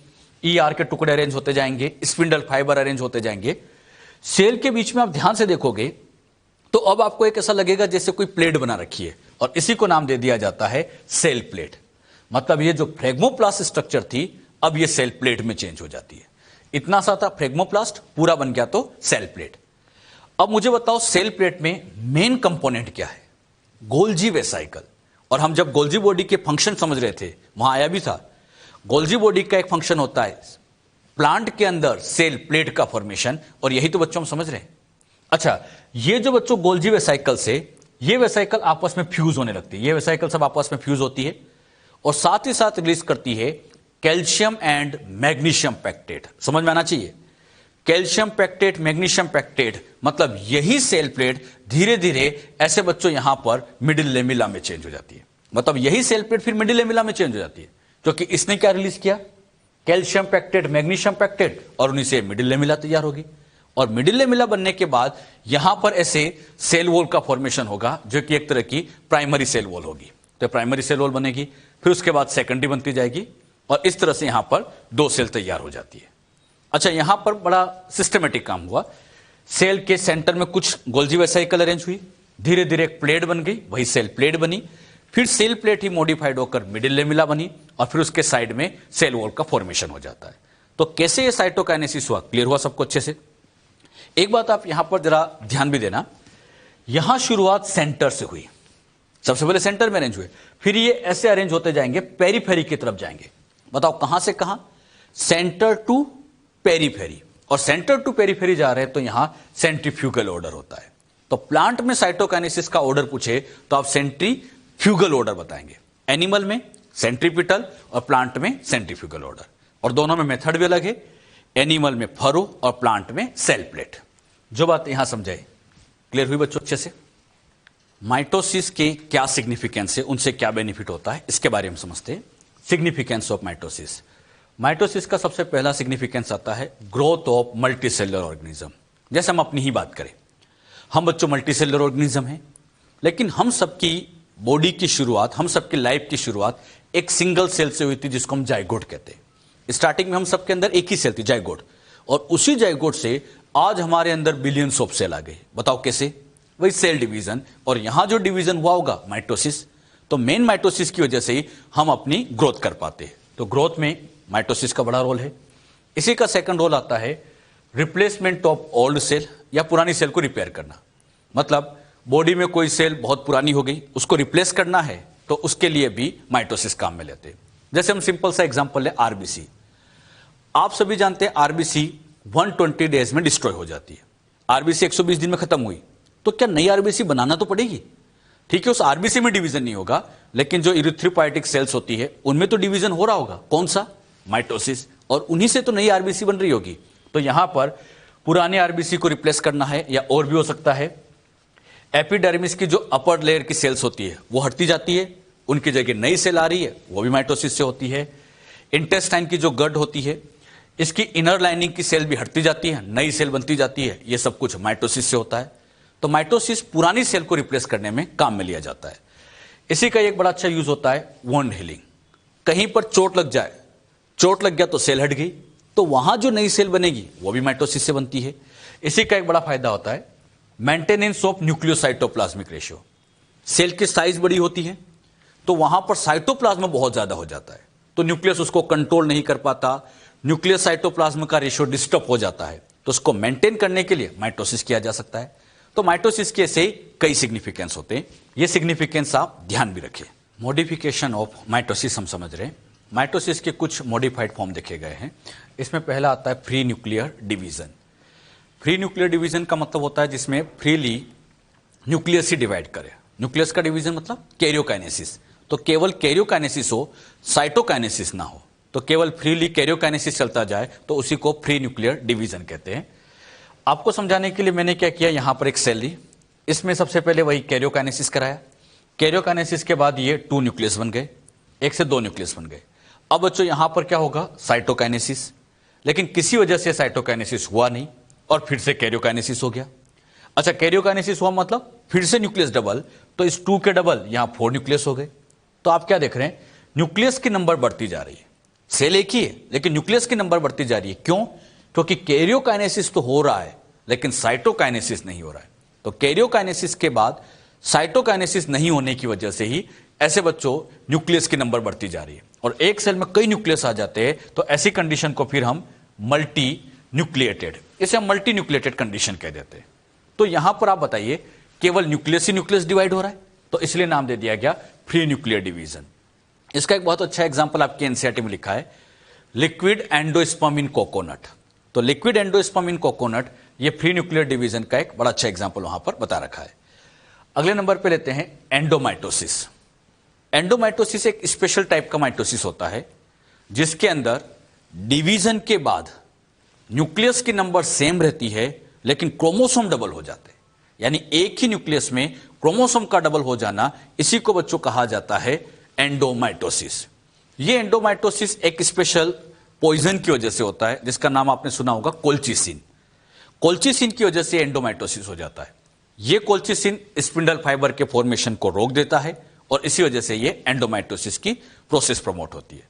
ईआर के टुकड़े अरेंज होते जाएंगे, स्पिंडल फाइबर अरेंज होते जाएंगे। सेल के बीच में आप ध्यान से देखोगे तो अब आपको एक ऐसा लगेगा जैसे कोई प्लेट बना रखी है, और इसी को नाम दे दिया जाता है सेल प्लेट। मतलब ये जो फ्रेगमोप्लास्ट स्ट्रक्चर थी, अब ये सेल प्लेट में चेंज हो जाती है। इतना सा था फ्रेगमोप्लास्ट, पूरा बन गया तो सेल प्लेट। अब मुझे बताओ सेल प्लेट में मेन कंपोनेंट क्या है? Golgi vesicle. और हम जब गोल्जी बॉडी के फंक्शन समझ रहे थे, वहां आया भी था, गोल्जी बॉडी का एक फंक्शन होता है प्लांट के अंदर सेल प्लेट का फॉर्मेशन, और यही तो बच्चों हम समझ रहे हैं। अच्छा, ये जो बच्चों गोल्जी वेसाइकल से ये वेसाइकल आपस में फ्यूज होने लगती है, ये वेसाइकल सब आपस में फ्यूज होती है और साथ ही साथ रिलीज करती है कैल्शियम एंड मैग्नीशियम पैक्टेट। समझ में आना चाहिए, कैल्शियम पैक्टेट, मैग्नीशियम पैक्टेट, मतलब यही सेल प्लेट धीरे धीरे ऐसे बच्चों यहां पर मिडिल लेमिला में चेंज हो जाती है। मतलब यही सेल प्लेट फिर मिडिल लेमिला में चेंज हो जाती है, क्योंकि इसने क्या रिलीज किया? कैल्शियम पैक्टेट, मैग्नीशियम पैक्टेट, और उन्हीं से मिडिल लेमिला तैयार होगी। और मिडिल लेमिला बनने के बाद यहां पर ऐसे सेल वॉल का फॉर्मेशन होगा, जो कि एक तरह की प्राइमरी सेल वॉल होगी। तो प्राइमरी सेल वॉल बनेगी, फिर उसके बाद सेकेंडरी बनती जाएगी, और इस तरह से यहां पर दो सेल तैयार हो जाती है। अच्छा, यहां पर बड़ा सिस्टमेटिक काम हुआ। सेल के सेंटर में कुछ गोल्जी वेसाइकल अरेंज हुई, धीरे धीरे एक प्लेट बन गई, वही सेल प्लेट बनी, फिर सेल प्लेट ही मॉडिफाइड होकर मिडिल लेमिला बनी, और फिर उसके साइड में सेल वॉल का फॉर्मेशन हो जाता है। तो कैसे ये साइटोकाइनेसिस हुआ? क्लियर हुआ सबको अच्छे से? एक बात आप यहां पर जरा ध्यान भी देना, यहां शुरुआत सेंटर से हुई, सबसे पहले सेंटर में अरेंज हुए, फिर ये ऐसे अरेंज होते जाएंगे, पेरीफेरी की तरफ जाएंगे। बताओ कहां से कहां? Centre to periphery. और सेंटर टू पेरीफेरी जा रहे हैं तो यहां सेंट्रीफ्यूगल ऑर्डर होता है। तो प्लांट में साइटोकाइनेसिस का ऑर्डर पूछे तो आप सेंट्रीफ्यूगल ऑर्डर बताएंगे। एनिमल में सेंट्रीपिटल और प्लांट में सेंट्रीफ्यूगल ऑर्डर, और दोनों में मेथड भी अलग है। एनिमल में फरो और प्लांट में सेल प्लेट। जो बात यहां समझाए क्लियर हुई बच्चों अच्छे से? माइटोसिस के क्या सिग्निफिकेंस है, उनसे क्या बेनिफिट होता है, इसके बारे में समझते हैं। Significance of mitosis. माइटोसिस का सबसे पहला सिग्निफिकेंस आता है ग्रोथ ऑफ मल्टीसेलुलर ऑर्गेनिज्म। जैसे हम अपनी ही बात करें, हम बच्चों मल्टीसेलुलर ऑर्गेनिज्म हैं, लेकिन हम सबकी बॉडी की शुरुआत, हम सबकी लाइफ की शुरुआत एक सिंगल सेल से हुई थी जिसको हम जाइगोट कहते हैं। स्टार्टिंग में हम सबके अंदर एक ही सेल थी, जाइगोट, और उसी जाइगोट से आज हमारे अंदर बिलियंस ऑफ सेल आ गए। बताओ कैसे? वही सेल डिवीजन, और यहां जो डिवीजन हुआ होगा माइटोसिस। तो मेन माइटोसिस की वजह से ही हम अपनी ग्रोथ कर पाते हैं। तो ग्रोथ में माइटोसिस का बड़ा रोल है। इसी का सेकंड रोल आता है रिप्लेसमेंट ऑफ ओल्ड सेल, या पुरानी सेल को रिपेयर करना। मतलब बॉडी में कोई सेल बहुत पुरानी हो गई, उसको रिप्लेस करना है, तो उसके लिए भी माइटोसिस काम में लेते हैं। जैसे हम सिंपल सा एग्जांपल ले, आरबीसी। आप सभी जानते हैं आरबीसी 120 डेज में डिस्ट्रॉय हो जाती है। आरबीसी 120 दिन में खत्म हुई, तो क्या नई आरबीसी बनाना तो पड़ेगी। ठीक है, उस आरबीसी में डिवीजन नहीं होगा, लेकिन जो इरिथ्रोपोइटिक सेल्स होती है उनमें तो डिवीजन हो रहा होगा। कौन सा? माइटोसिस, और उन्हीं से तो नई आरबीसी बन रही होगी। तो यहां पर पुराने आरबीसी को रिप्लेस करना है, या और भी हो सकता है एपिडर्मिस की जो अपर लेयर की सेल्स होती है वो हटती जाती है, उनकी जगह नई सेल आ रही है, वो भी माइटोसिस से होती है। इंटेस्टाइन की जो गट होती है, इसकी इनर लाइनिंग की सेल भी हटती जाती है, नई सेल बनती जाती है। ये सब कुछ माइटोसिस से होता है। तो माइटोसिस पुरानी सेल को रिप्लेस करने में काम में लिया जाता है। इसी का एक बड़ा अच्छा यूज होता है वुंड हीलिंग। कहीं पर चोट लग जाए, चोट लग गया तो सेल हट गई, तो वहां जो नई सेल बनेगी वो भी माइटोसिस से बनती है। इसी का एक बड़ा फायदा होता है maintenance of nucleocytoplasmic ratio. Cell की साइज बड़ी होती है तो वहां पर साइटोप्लाज्म बहुत ज्यादा हो जाता है, तो न्यूक्लियस उसको कंट्रोल नहीं कर पाता, न्यूक्लियस साइटोप्लाज्म का रेशियो डिस्टर्ब हो जाता है। तो उसको मेंटेन करने के लिए माइटोसिस किया जा सकता है। तो माइटोसिस के ऐसे कई सिग्निफिकेंस होते हैं, ये सिग्निफिकेंस आप ध्यान भी रखें। मॉडिफिकेशन ऑफ माइटोसिस हम समझ रहे हैं। माइटोसिस के कुछ मॉडिफाइड फॉर्म देखे गए हैं। इसमें पहला आता है free nuclear division. Free nuclear division का मतलब होता है जिसमें फ्रीली न्यूक्लियस ही डिवाइड करे। न्यूक्लियस का डिवीजन मतलब कैरियोकाइनेसिस। तो केवल कैरियोकाइनेसिस हो, साइटोकाइनेसिस ना हो, तो केवल फ्रीली कैरियोकाइनेसिस चलता जाए, तो उसी को फ्री न्यूक्लियर डिवीजन कहते हैं। आपको समझाने के लिए मैंने क्या किया, यहां पर एक सेल ली, इसमें सबसे पहले वही कैरियोकाइनेसिस कराया। कैरियोकाइनेसिस के बाद ये 2 न्यूक्लियस बन गए, 1 से 2 न्यूक्लियस बन गए। अब बच्चों यहां पर क्या होगा, साइटोकाइनेसिस। लेकिन किसी वजह से साइटोकाइनेसिस हुआ नहीं और फिर से कैरियोकाइनेसिस हो गया। अच्छा, कैरियोकाइनेसिस हुआ मतलब फिर से न्यूक्लियस डबल, तो इस 2 के डबल यहां 4 न्यूक्लियस हो गए। तो आप क्या देख रहे हैं, न्यूक्लियस की नंबर बढ़ती जा रही है। सेल एक ही है लेकिन न्यूक्लियस की नंबर बढ़ती जा रही है। क्यों? क्योंकि कैरियोकाइनेसिस तो हो रहा है लेकिन साइटोकाइनेसिस नहीं हो रहा है। तो कैरियोकाइनेसिस के बाद साइटोकाइनेसिस नहीं होने की वजह से ही ऐसे बच्चों न्यूक्लियस की नंबर बढ़ती जा रही है, और एक सेल में कई न्यूक्लियस आ जाते हैं। तो ऐसी कंडीशन को फिर हम मल्टी न्यूक्लिएटेड, इसे हम मल्टी न्यूक्लिएटेड कंडीशन कह देते हैं। तो यहां पर आप बताइए, केवल न्यूक्लियस ही न्यूक्लियस डिवाइड हो रहा है, तो इसलिए नाम दे दिया गया फ्री न्यूक्लियर डिवीजन। इसका एक बहुत अच्छा एग्जांपल आपके एनसीईआरटी में लिखा है, लिक्विड एंडोस्पर्म इन कोकोनट। तो लिक्विड एंडोस्पर्म इन कोकोनट, ये फ्री न्यूक्लियर डिवीजन का एक बड़ा अच्छा एग्जांपल वहां पर बता रखा है। अगले नंबर पे लेते हैं एंडोमाइटोसिस। एंडोमाइटोसिस एक स्पेशल टाइप का माइटोसिस होता है जिसके अंदर डिवीजन के बाद न्यूक्लियस की नंबर सेम रहती है लेकिन क्रोमोसोम डबल हो जाते हैं। यानी एक ही न्यूक्लियस में क्रोमोसोम का डबल हो जाना, इसी को बच्चों कहा जाता है एंडोमाइटोसिस। ये एंडोमाइटोसिस एक स्पेशल पॉइजन की वजह से होता है जिसका नाम आपने सुना होगा, कोल्चिसिन। कोल्चिसिन की वजह से एंडोमाइटोसिस हो जाता है। ये कोल्चिसिन स्पिंडल फाइबर के फॉर्मेशन को रोक देता है और इसी वजह से ये एंडोमाइटोसिस की प्रोसेस प्रमोट होती है।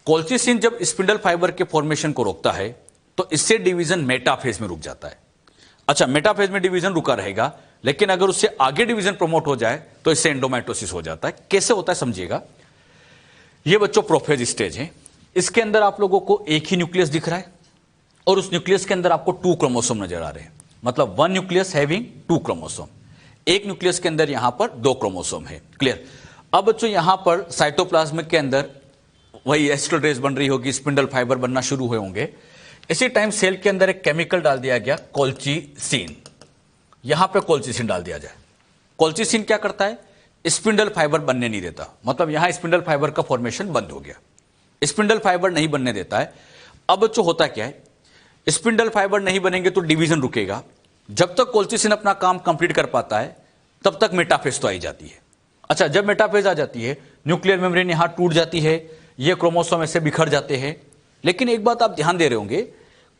कोल्चिसिन जब स्पिंडल फाइबर के फॉर्मेशन को रोकता है तो इससे डिवीजन मेटाफेज में रुक जाता है। अच्छा, मेटाफेज में डिवीजन रुका रहेगा, लेकिन अगर उससे आगे डिवीजन प्रमोट हो जाए तो इससे एंडोमाइटोसिस हो जाता है। कैसे होता है समझिएगा। ये बच्चों प्रोफेज स्टेज है। इसके अंदर आप लोगों को एक ही न्यूक्लियस दिख रहा है और उस न्यूक्लियस के अंदर आपको 2 क्रोमोसोम नजर आ रहे हैं। मतलब 1 न्यूक्लियस हैविंग 2 क्रोमोसोम। एक न्यूक्लियस के अंदर यहां पर 2 क्रोमोसोम है। क्लियर। अब बच्चों यहां पर साइटोप्लाज्म के अंदर वही एस्ट्रल रेस बन रही होगी, स्पिंडल फाइबर बनना शुरू हुए होंगे। इसी टाइम सेल के अंदर एक केमिकल डाल दिया गया, कोल्चिसिन। यहां पे कोल्चिसिन डाल दिया जाए। कोल्चिसिन क्या करता है, स्पिंडल फाइबर बनने नहीं देता, मतलब यहां स्पिंडल फाइबर का फॉर्मेशन बंद हो गया, स्पिंडल फाइबर नहीं बनने देता है। अब जो होता क्या है, स्पिंडल फाइबर नहीं बनेंगे तो डिवीजन रुकेगा। जब तक कोल्चिसिन अपना काम कंप्लीट कर पाता है तब तक मेटाफेज तो आई जाती है। अच्छा, जब मेटाफेज आ जाती है, न्यूक्लियर मेम्ब्रेन यहां टूट जाती है, ये क्रोमोसोम ऐसे बिखर जाते हैं। लेकिन एक बात आप ध्यान दे रहे होंगे,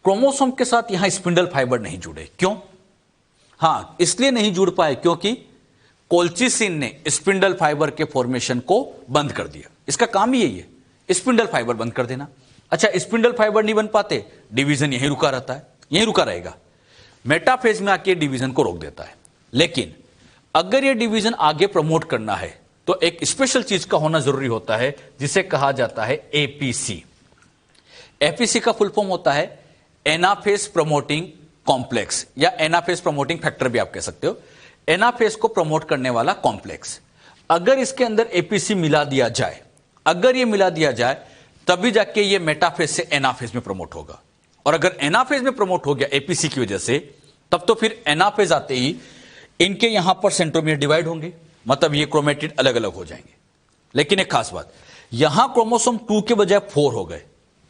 क्रोमोसोम के साथ यहां स्पिंडल फाइबर नहीं जुड़े। क्यों? हां, इसलिए नहीं जुड़ पाए क्योंकि कोल्चिसिन ने स्पिंडल फाइबर के फॉर्मेशन को बंद कर दिया। इसका काम ही यही है, स्पिंडल फाइबर बंद कर देना। अच्छा, स्पिंडल फाइबर नहीं बन पाते, डिवीजन यहीं रुका रहता है, यहीं रुका रहेगा। मेटाफेज में आके डिवीजन को रोक देता है। लेकिन अगर यह डिवीजन आगे प्रमोट करना है तो एक स्पेशल चीज का होना जरूरी होता है जिसे कहा जाता है एपीसी। एपीसी का फुल फॉर्म होता है एनाफेज प्रमोटिंग कॉम्प्लेक्स, या एनाफेज प्रमोटिंग फैक्टर भी आप कह सकते हो। एनाफेज को प्रमोट करने वाला कॉम्प्लेक्स, अगर इसके अंदर एपीसी मिला दिया जाए, अगर ये मिला दिया जाए तभी जाके ये मेटाफेज से एनाफेज में प्रमोट होगा। और अगर एनाफेज में प्रमोट हो गया एपीसी की वजह से, तब तो फिर एनाफेज आते ही इनके यहां पर सेंट्रोमियर डिवाइड होंगे, मतलब ये क्रोमेटिड अलग अलग हो जाएंगे। लेकिन एक खास बात, यहां क्रोमोसोम 2 के बजाय 4 हो गए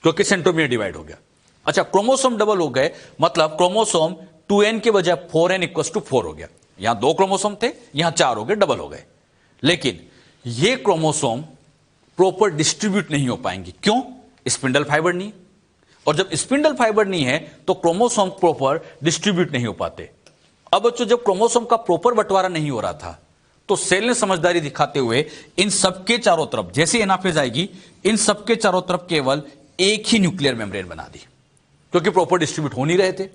क्योंकि सेंट्रोमियर डिवाइड हो गया। अच्छा, क्रोमोसोम डबल हो गए, मतलब क्रोमोसोम 2n के बजाय 4n इक्वल टू 4 हो गया। यहां 2 क्रोमोसोम थे, यहां 4 हो गए, डबल हो गए। लेकिन ये क्रोमोसोम प्रॉपर डिस्ट्रीब्यूट नहीं हो पाएंगे। क्यों? स्पिंडल फाइबर नहीं, और जब स्पिंडल फाइबर नहीं है तो क्रोमोसोम प्रॉपर डिस्ट्रीब्यूट नहीं हो पाते। अब बच्चों, जब क्रोमोसोम का प्रॉपर बंटवारा नहीं हो रहा था तो सेल ने समझदारी दिखाते हुए इन सबके चारों तरफ, जैसे एनाफेज आएगी, इन सबके चारों तरफ केवल एक ही न्यूक्लियर मेम्ब्रेन बना दी, क्योंकि प्रॉपर डिस्ट्रीब्यूट हो नहीं रहे थे।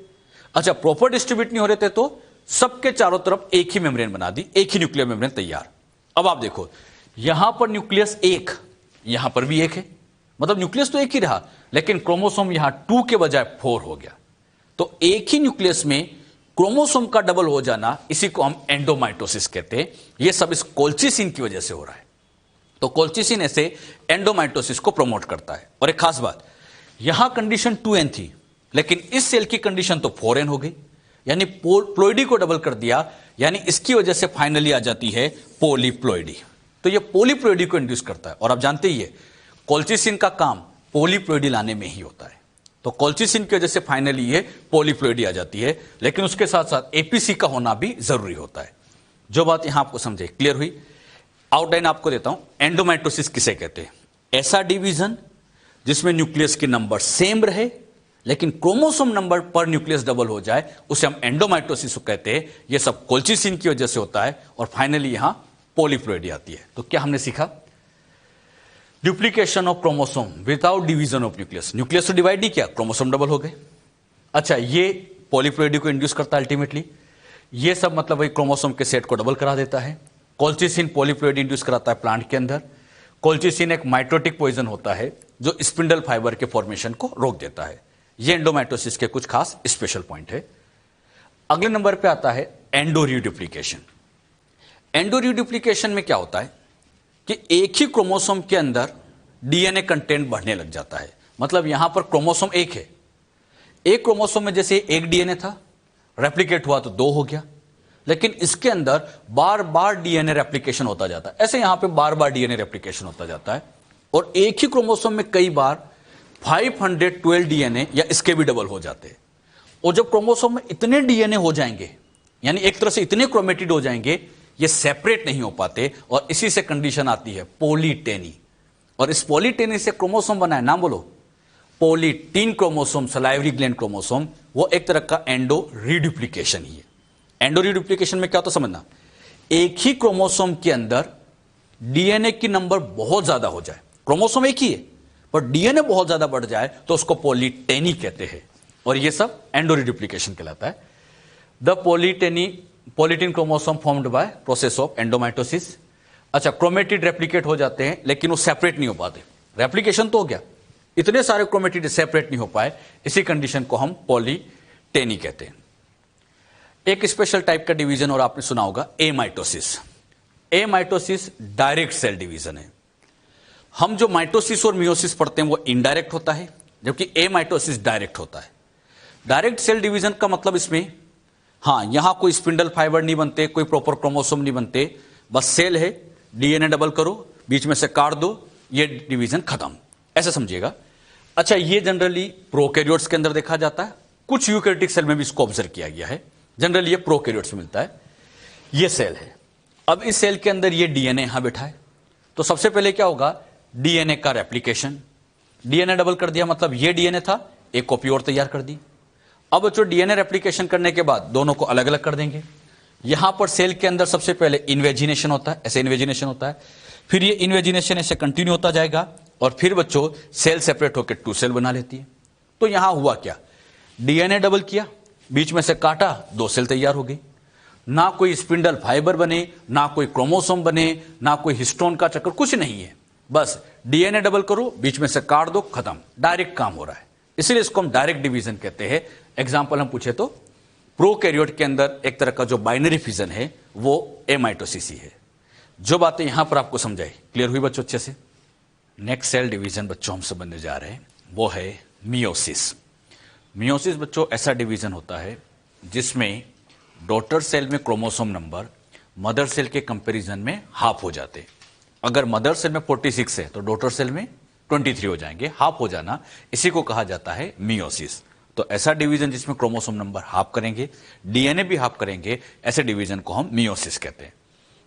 अच्छा, प्रॉपर डिस्ट्रीब्यूट नहीं हो रहे थे तो सबके चारों तरफ एक ही मेम्ब्रेन बना दी, एक ही न्यूक्लियर मेम्ब्रेन तैयार। अब आप देखो, यहां पर न्यूक्लियस 1, यहां पर भी 1 है, मतलब न्यूक्लियस तो एक ही रहा, लेकिन क्रोमोसोम यहां 2 के बजाय 4 हो गया। तो एक ही न्यूक्लियस में क्रोमोसोम का डबल हो जाना, इसी को हम एंडोमाइटोसिस कहते हैं। यह सब इस कोल्चिसिन की वजह से हो रहा है। तो कोल्चिसिन ऐसे एंडोमाइटोसिस को प्रमोट करता है। और एक खास बात, यहां कंडीशन 2n थी, लेकिन इस सेल की कंडीशन तो 4n हो गई, यानी प्लोइडी को डबल कर दिया, यानी इसकी वजह से फाइनली आ जाती है पोलीप्लोइडी। तो यह पोलीप्लोइडी को इंड्यूस करता है। और आप जानते ही है, कोल्चिसिन का काम पोलीप्लोइडी लाने में ही होता है। तो कोल्चिसिन की वजह से फाइनली ये पोलीप्लोइडी आ जाती है, लेकिन उसके साथ साथ एपीसी का होना भी जरूरी होता है। जो बात यहां आपको समझे, क्लियर हुई? आउटलाइन आपको देता हूं। एंडोमाइटोसिस किसे कहते हैं? ऐसा डिवीजन जिसमें न्यूक्लियस के नंबर सेम रहे लेकिन क्रोमोसोम नंबर पर न्यूक्लियस डबल हो जाए, उसे हम एंडोमाइटोसिस कहते हैं। यह सब कोल्चिसिन की वजह से होता है और फाइनली यहां पोलीप्लोइडी आती है। तो क्या हमने सीखा? Duplication of chromosome without division of nucleus. Nucleus तो डिवाइड नहीं किया, क्रोमोसोम डबल हो गए। अच्छा, ये पोलीप्लोइडी को इंड्यूस करता है अल्टीमेटली। ये सब मतलब वही क्रोमोसोम के सेट को डबल करा देता है। कोल्चिसिन पोलीप्लोइडी इंड्यूस कराता है प्लांट के अंदर। कोल्चिसिन एक माइटोटिक पॉइजन होता है जो स्पिंडल फाइबर के फॉर्मेशन को रोक देता है। ये एंडोमाइटोसिस के कुछ खास स्पेशल पॉइंट है। अगले नंबर पे आता है एंडोरीडुप्लीकेशन। एंडोरीडुप्लीकेशन में क्या होता है कि एक ही क्रोमोसोम के अंदर डीएनए कंटेंट बढ़ने लग जाता है। मतलब यहां पर क्रोमोसोम एक है, एक क्रोमोसोम में जैसे एक डीएनए था, रेप्लिकेट हुआ तो 2 हो गया, लेकिन इसके अंदर बार बार डीएनए रेप्लिकेशन होता जाता है। ऐसे यहां पे बार बार डीएनए रेप्लिकेशन होता जाता है और एक ही क्रोमोसोम में कई बार 512 डीएनए या इसके भी डबल हो जाते हैं। और जब क्रोमोसोम में इतने डीएनए हो जाएंगे, यानी एक तरह से इतने क्रोमेटिड हो जाएंगे, ये सेपरेट नहीं हो पाते और इसी से कंडीशन आती है पोलीटेनी। और इस पोलीटेनी से क्रोमोसोम बना है, नाम बोलो, पोलीटीन क्रोमोसोम, सलाइवरी ग्लैंड क्रोमोसोम। वो एक तरह का एंडो रीडुप्लीकेशन ही है। एंडो रीडुप्लीकेशन में क्या होता समझना, एक ही क्रोमोसोम के अंदर डीएनए की नंबर बहुत ज्यादा हो जाए, क्रोमोसोम एक ही है पर डीएनए बहुत ज्यादा बढ़ जाए तो उसको पोलीटेनी कहते हैं। और ये सब एंडो रीडुप्लीकेशन कहलाता है। The polytene chromosome formed by process of endomitosis. अच्छा, क्रोमेटिड रेप्लिकेट हो जाते हैं लेकिन वो सेपरेट नहीं हो पाते। रेप्लिकेशन तो हो गया, इतने सारे क्रोमेटिड सेपरेट नहीं हो पाए, इसी कंडीशन को हम पोलीटेनी कहते हैं। एक स्पेशल टाइप का डिवीजन और आपने सुना होगा amitosis. Amitosis direct cell division है। हम जो माइटोसिस और मियोसिस पढ़ते हैं वो इनडायरेक्ट होता है, जबकि एमाइटोसिस डायरेक्ट होता है। डायरेक्ट सेल डिवीजन का मतलब इसमें हाँ, यहां कोई स्पिंडल फाइबर नहीं बनते, कोई प्रॉपर क्रोमोसोम नहीं बनते, बस सेल है, डीएनए डबल करो, बीच में से काट दो, ये डिवीजन खत्म, ऐसे समझिएगा। अच्छा, ये जनरली प्रोकैरियोट्स के अंदर देखा जाता है, कुछ यूकैरियोटिक सेल में भी इसको ऑब्जर्व किया गया है। जनरली ये प्रोकैरियोट्स में मिलता है। ये सेल है, अब इस सेल के अंदर ये डीएनए यहां बैठा है, तो सबसे पहले क्या होगा, डीएनए का रेप्लिकेशन। डीएनए डबल कर दिया, मतलब ये डीएनए था, एक कॉपी और तैयार कर दी। अब जो डीएनए रेप्लिकेशन करने के बाद दोनों को अलग अलग कर देंगे। यहां पर सेल के अंदर सबसे पहले इन्वेजिनेशन होता है, ऐसे इन्वेजिनेशन होता है, फिर ये इन्वेजिनेशन ऐसे कंटिन्यू होता जाएगा, और फिर बच्चों सेल सेपरेट होकर 2 सेल बना लेती है। तो यहां हुआ क्या, डीएनए डबल किया, बीच में से काटा, 2 सेल तैयार हो गई। ना कोई स्पिंडल फाइबर बने, ना कोई क्रोमोसोम बने, ना कोई हिस्टोन का चक्कर, कुछ नहीं है, बस डीएनए डबल करो, बीच में से काट दो, खत्म, डायरेक्ट काम हो रहा है। इसलिए इसको हम डायरेक्ट डिवीजन कहते हैं। एग्जाम्पल हम पूछे तो प्रोकैरियोट के अंदर एक तरह का जो बाइनरी फिजन है वो एमाइटोसिस ही है। जो बातें यहां पर आपको समझाई, क्लियर हुई बच्चों अच्छे से? नेक्स्ट सेल डिवीजन बच्चों हम समझने जा रहे हैं, वो है मियोसिस। मियोसिस बच्चों ऐसा डिवीजन होता है जिसमें डॉटर सेल में क्रोमोसोम नंबर मदर सेल के कंपैरिजन में हाफ हो जाते। अगर मदर सेल में 46 है तो डॉटर सेल में 23 हो जाएंगे। हाफ हो जाना, इसी को कहा जाता है मियोसिस। तो ऐसा डिवीजन जिसमें क्रोमोसोम नंबर हाफ करेंगे, डीएनए भी हाफ करेंगे, ऐसे डिवीजन को हम मियोसिस कहते हैं।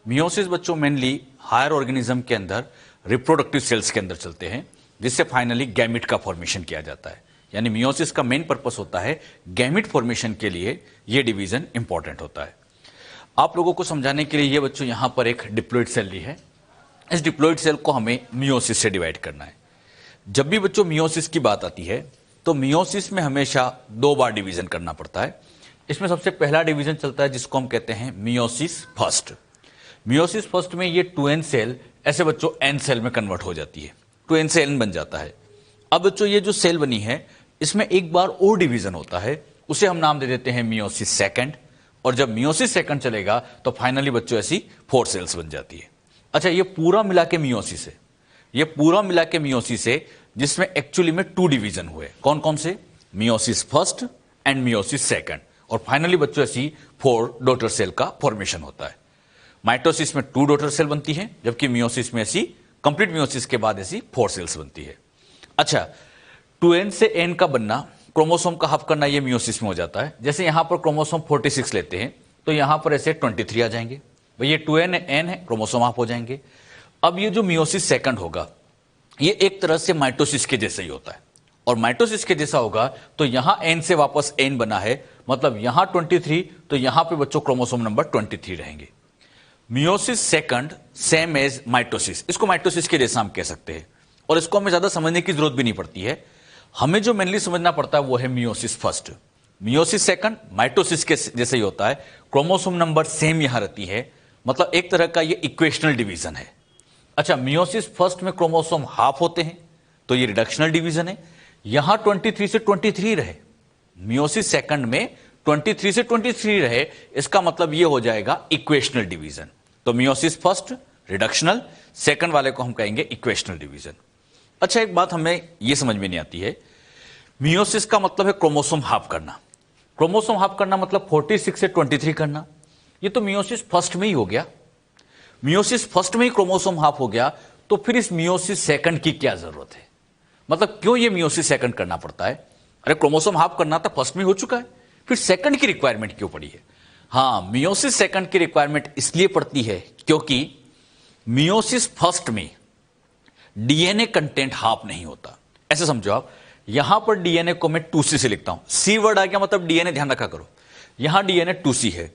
मियोसिस बच्चों मेनली हायर ऑर्गेनिज्म के अंदर रिप्रोडक्टिव सेल्स के अंदर चलते हैं, जिससे फाइनली गैमिट का फॉर्मेशन किया जाता है। यानी मियोसिस का मेन पर्पस होता है गैमिट फॉर्मेशन के लिए ये डिवीजन इंपॉर्टेंट होता है। आप लोगों को समझाने के लिए ये बच्चों यहां पर एक डिप्लॉइड सेल ली है। इस डिप्लॉइड सेल को हमें मियोसिस से डिवाइड करना है। जब भी बच्चों मियोसिस की बात आती है तो मियोसिस में हमेशा 2 बार डिवीजन करना पड़ता है। इसमें सबसे पहला डिवीजन चलता है जिसको हम कहते हैं मियोसिस फर्स्ट। मियोसिस फर्स्ट में ये 2n सेल ऐसे बच्चों n सेल में कन्वर्ट हो जाती है, 2n से n बन जाता है। अब बच्चों ये जो सेल बनी है इसमें एक बार और डिवीजन होता है, उसे हम नाम दे देते हैं मियोसिस सेकंड। और जब मियोसिस सेकंड चलेगा तो फाइनली बच्चों ऐसी 4 सेल्स बन जाती है। अच्छा, ये पूरा मिला के मियोसिस है, ये पूरा मिला के मियोसिस है जिसमें एक्चुअली में 2 डिवीजन हुए। कौन कौन से? Meiosis first and meiosis second. और फाइनली बच्चों ऐसी 4 डॉटर सेल का फॉर्मेशन होता है। माइटोसिस में 2 डॉटर सेल बनती है, जबकि मियोसिस में ऐसी कंप्लीट मियोसिस के बाद ऐसी 4 सेल्स बनती है। अच्छा, 2n से n का बनना, क्रोमोसोम का हाफ करना, ये मियोसिस में हो जाता है। जैसे यहां पर क्रोमोसोम 46 लेते हैं तो यहां पर ऐसे 23 आ जाएंगे, भाई ये 2n n है, क्रोमोसोम हाफ हो जाएंगे। अब ये जो मियोसिस सेकंड होगा ये एक तरह से माइटोसिस के जैसा ही होता है, और माइटोसिस के जैसा होगा तो यहां n से वापस n बना है, मतलब यहां 23 तो यहां पे बच्चों क्रोमोसोम नंबर 23 रहेंगे। Meiosis second same as mitosis, इसको माइटोसिस के जैसा हम कह सकते हैं, और इसको हमें ज्यादा समझने की जरूरत भी नहीं पड़ती है। हमें जो मेनली समझना पड़ता है वो है meiosis first. Meiosis second mitosis के जैसे ही होता है, क्रोमोसोम नंबर सेम यहां रहती है, मतलब एक तरह का ये इक्वेशनल डिवीजन है। अच्छा, मियोसिस फर्स्ट में क्रोमोसोम हाफ होते हैं तो ये रिडक्शनल डिवीजन है, यहां 23 से 23 रहे। मियोसिस सेकंड में 23 से 23 रहे, इसका मतलब ये हो जाएगा इक्वेशनल डिवीजन। तो मियोसिस फर्स्ट रिडक्शनल, सेकंड वाले को हम कहेंगे इक्वेशनल डिवीजन। अच्छा, एक बात हमें यह समझ में नहीं आती है, मियोसिस का मतलब है क्रोमोसोम हाफ करना। क्रोमोसोम हाफ करना मतलब 46 से 23 करना, ये तो मियोसिस फर्स्ट में ही हो गया। मियोसिस फर्स्ट में ही क्रोमोसोम हाफ हो गया, तो फिर इस मियोसिस सेकंड की क्या जरूरत है? मतलब क्यों ये मियोसिस सेकंड करना पड़ता है? अरे क्रोमोसोम हाफ करना था, फर्स्ट में हो चुका है, फिर सेकंड की रिक्वायरमेंट क्यों पड़ी है? हाँ, मियोसिस सेकंड की रिक्वायरमेंट इसलिए पड़ती है क्योंकि मियोसिस फर्स्ट में डीएनए कंटेंट हाफ नहीं होता। ऐसे समझो आप, यहां पर डीएनए को मैं 2C से लिखता हूं, सी वर्ड आ गया मतलब डीएनए, ध्यान रखा करो, यहां डीएनए 2C है।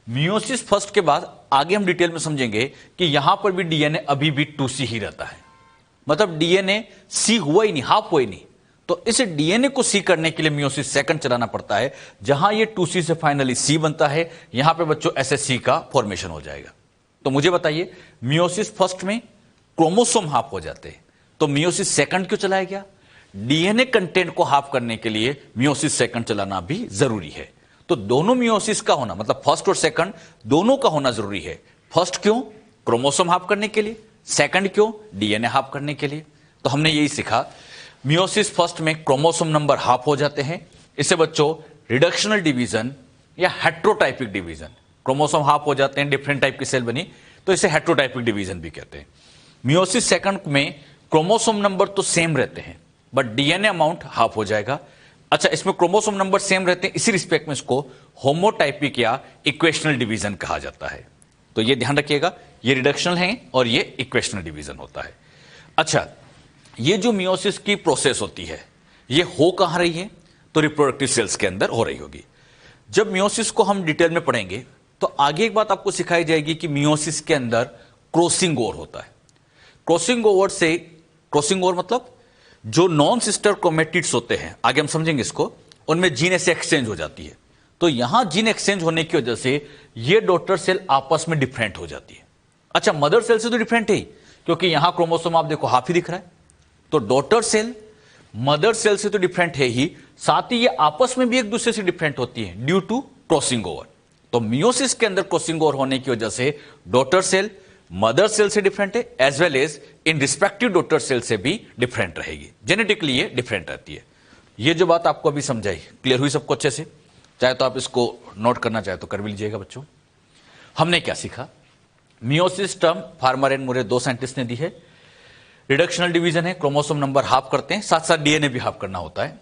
मियोसिस फर्स्ट के बाद आगे हम डिटेल में समझेंगे कि यहां पर भी डीएनए अभी भी 2C ही रहता है, मतलब डीएनए सी हुआ ही नहीं, हाफ हुआ ही नहीं। तो इस डीएनए को सी करने के लिए मियोसिस सेकंड चलाना पड़ता है, जहां ये 2C से फाइनली सी बनता है, यहां पे बच्चों ऐसे सी का फॉर्मेशन हो जाएगा। तो मुझे बताइए, मियोसिस फर्स्ट में क्रोमोसोम हाफ हो जाते हैं, तो मियोसिस सेकंड क्यों चलाया गया? डीएनए कंटेंट को हाफ करने के लिए मियोसिस सेकंड चलाना भी जरूरी है। तो दोनों मियोसिस का होना, मतलब फर्स्ट और सेकंड दोनों का होना जरूरी है। फर्स्ट क्यों? क्रोमोसोम हाफ करने के लिए। सेकंड क्यों? डीएनए हाफ करने के लिए। तो हमने यही सीखा, मियोसिस फर्स्ट में क्रोमोसोम नंबर हाफ हो जाते हैं, इससे बच्चों रिडक्शनल डिवीजन या हेट्रोटाइपिक डिवीजन, क्रोमोसोम हाफ हो जाते हैं, डिफरेंट टाइप की सेल बनी, तो इसे हेट्रोटाइपिक डिवीजन भी कहते हैं। मियोसिस सेकंड में क्रोमोसोम नंबर तो सेम रहते हैं बट डीएनए अमाउंट हाफ हो जाएगा। अच्छा, इसमें क्रोमोसोम नंबर सेम रहते हैं, इसी रिस्पेक्ट में इसको होमोटाइपिक या इक्वेशनल डिवीजन कहा जाता है। तो ये ध्यान रखिएगा, ये रिडक्शनल है और ये इक्वेशनल डिवीजन होता है। अच्छा, ये जो मियोसिस की प्रोसेस होती है ये हो कहां रही है? तो रिप्रोडक्टिव सेल्स के अंदर हो रही होगी। जब मियोसिस को हम डिटेल में पढ़ेंगे तो आगे एक बात आपको सिखाई जाएगी कि मियोसिस के अंदर क्रॉसिंग ओवर होता है। क्रॉसिंग ओवर मतलब जो नॉन सिस्टर क्रोमेटिड्स होते हैं, आगे हम समझेंगे इसको, उनमें जीन ऐसे एक्सचेंज हो जाती है। तो यहां जीन एक्सचेंज होने की वजह से ये डॉटर सेल आपस में डिफरेंट हो जाती है। अच्छा, मदर सेल से तो डिफरेंट है ही, क्योंकि यहां क्रोमोसोम आप देखो हाफ ही दिख रहा है। तो डॉटर सेल मदर सेल से तो डिफरेंट है ही, साथ ही ये आपस में भी एक दूसरे से डिफरेंट होती है ड्यू टू क्रॉसिंग ओवर। तो मियोसिस के अंदर क्रॉसिंग ओवर होने की वजह से डॉटर सेल मदर सेल से डिफरेंट है, as well as in respective daughter cell से भी डिफरेंट रहेगी। जेनेटिकली ये डिफरेंट रहती है। ये जो बात आपको अभी समझाई, क्लियर हुई सबको अच्छे से? चाहे तो आप इसको नोट करना चाहे तो कर भी लीजिएगा बच्चों। हमने क्या सीखा? मियोसिस टर्म फार्मर एंड मुरे, दो साइंटिस्ट ने दी है। रिडक्शनल डिवीजन है, क्रोमोसोम नंबर हाफ करते हैं, साथ साथ डीएनए भी हाफ करना होता है।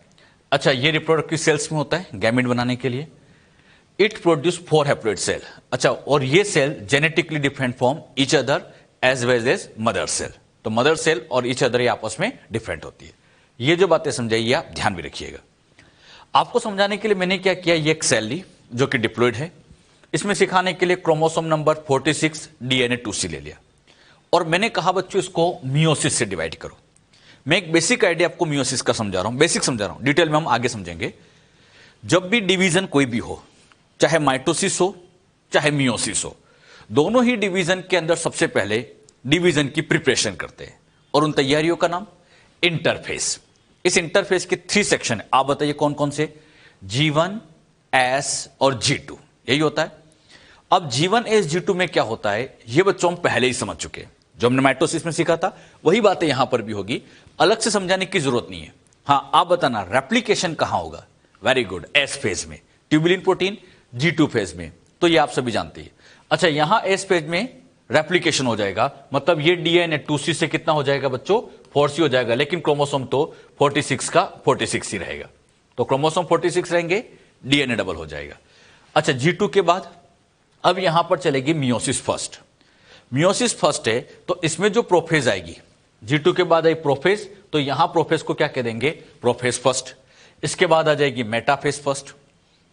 अच्छा, ये रिप्रोडक्टिव सेल्स में होता है गैमेट बनाने के लिए। It produce 4 haploid cell. अच्छा, और ये cell genetically different from each other as well as mother cell. तो मदर सेल और ईच अदर ये आपस में डिफरेंट होती है। ये जो बातें समझाइए आप ध्यान भी रखिएगा। आपको समझाने के लिए मैंने क्या किया, ये एक सेल ली जो कि डिप्लॉइड है, इसमें सिखाने के लिए क्रोमोसोम नंबर 46 डीएनए 2C ले लिया और मैंने कहा बच्चों इसको मियोसिस से डिवाइड करो। मैं एक बेसिक आइडिया आपको मियोसिस का समझा रहा हूं, बेसिक समझा रहा हूं, डिटेल में हम आगे समझेंगे। जब भी डिवीजन कोई भी हो, चाहे माइटोसिस हो चाहे मियोसिस हो, दोनों ही डिवीजन के अंदर सबसे पहले डिवीजन की प्रिपरेशन करते हैं और उन तैयारियों का नाम इंटरफेस। इस इंटरफेस के 3 सेक्शन है, आप बताइए कौन कौन से? G1, S और G2, यही होता है। अब G1, S, G2 में क्या होता है ये बच्चों हम पहले ही समझ चुके हैं। जो हमने माइटोसिस में सीखा था वही बातें यहां पर भी होगी, अलग से समझाने की जरूरत नहीं है। हां, आप बताना रेप्लिकेशन कहां होगा? वेरी गुड, S फेज में, ट्यूबुलिन प्रोटीन G2 फेज में, तो ये आप सभी जानते हैं। अच्छा, यहां S फेज में रेप्लिकेशन हो जाएगा, मतलब ये डीएनए 2C से कितना हो जाएगा बच्चों? 4C हो जाएगा, लेकिन क्रोमोसोम तो 46 का 46 ही रहेगा। तो क्रोमोसोम 46 रहेंगे, डीएनए डबल हो जाएगा। अच्छा, G2 के बाद अब यहां पर चलेगी मियोसिस फर्स्ट। मियोसिस फर्स्ट है तो इसमें जो प्रोफेज आएगी, G2 के बाद आई प्रोफेज, तो यहां प्रोफेज को क्या कह देंगे? Prophase first. इसके बाद आ जाएगी मेटाफेज फर्स्ट।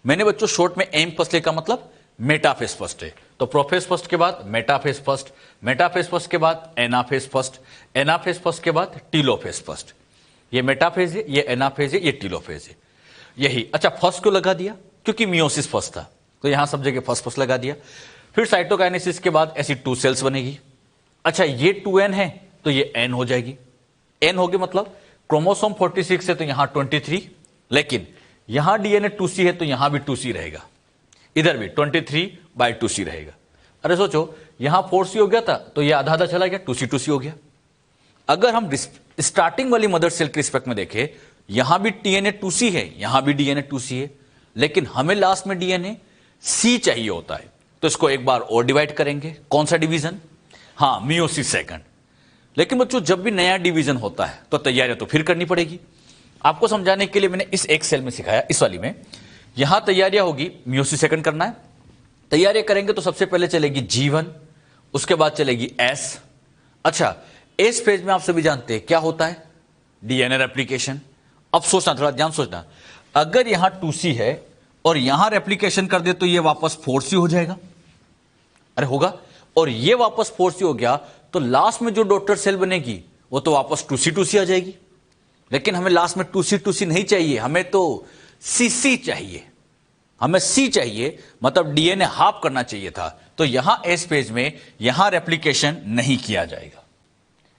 मैंने बच्चों शॉर्ट में एम फर्स्ट लिखा, मतलब मेटाफेज फर्स्ट है। तो प्रोफेज फर्स्ट के बाद मेटाफेज फर्स्ट, मेटाफेज फर्स्ट के बाद एनाफेज फर्स्ट, एनाफेज फर्स्ट के बाद टीलोफेज फर्स्ट। ये मेटाफेज है, ये एनाफेज है, ये टीलोफेज है, यही। अच्छा, फर्स्ट क्यों लगा दिया? क्योंकि मियोसिस फर्स्ट था, तो यहां सब जगह फर्स्ट फर्स्ट लगा दिया। फिर साइटोकाइनेसिस के बाद ऐसी 2 सेल्स बनेगी। अच्छा, ये 2n है तो ये n हो जाएगी। n होगी मतलब क्रोमोसोम 46 है तो यहां 23, लेकिन यहां डीएनए 2C है तो यहां भी 2C रहेगा, इधर भी 23/2C रहेगा। अरे सोचो, यहां 4C हो गया था तो यह आधा आधा चला गया, 2C हो गया। अगर हम स्टार्टिंग वाली मदर सेल के रिस्पेक्ट में देखें, यहां भी डीएनए 2C है, यहां भी डीएनए 2C है, लेकिन हमें लास्ट में डीएनए C चाहिए होता है। तो इसको एक बार और डिवाइड करेंगे। कौन सा डिवीजन? हां, मियोसिस सेकंड। लेकिन बच्चों जब भी नया डिवीजन होता है तो तैयारियां तो फिर करनी पड़ेगी। आपको समझाने के लिए मैंने इस एक सेल में सिखाया, इस वाली में यहां तैयारियां होगी, मियोसिस सेकंड करना है। तैयारियां करेंगे तो सबसे पहले चलेगी G1, उसके बाद चलेगी S। अच्छा, S फेज में आप सभी जानते हैं क्या होता है? DNA replication. अब सोचना, थोड़ा ध्यान सोचना, अगर यहां 2C है और यहां रेप्लिकेशन कर दे तो ये वापस 4C हो जाएगा। अरे होगा, और ये वापस 4C हो गया तो लास्ट में जो डॉटर सेल बनेगी वो तो वापस 2C आ जाएगी। लेकिन हमें लास्ट में 2C नहीं चाहिए, हमें तो CC चाहिए, हमें C चाहिए, मतलब डीएनए हाफ करना चाहिए था। तो यहां S पेज में यहां रेप्लिकेशन नहीं किया जाएगा।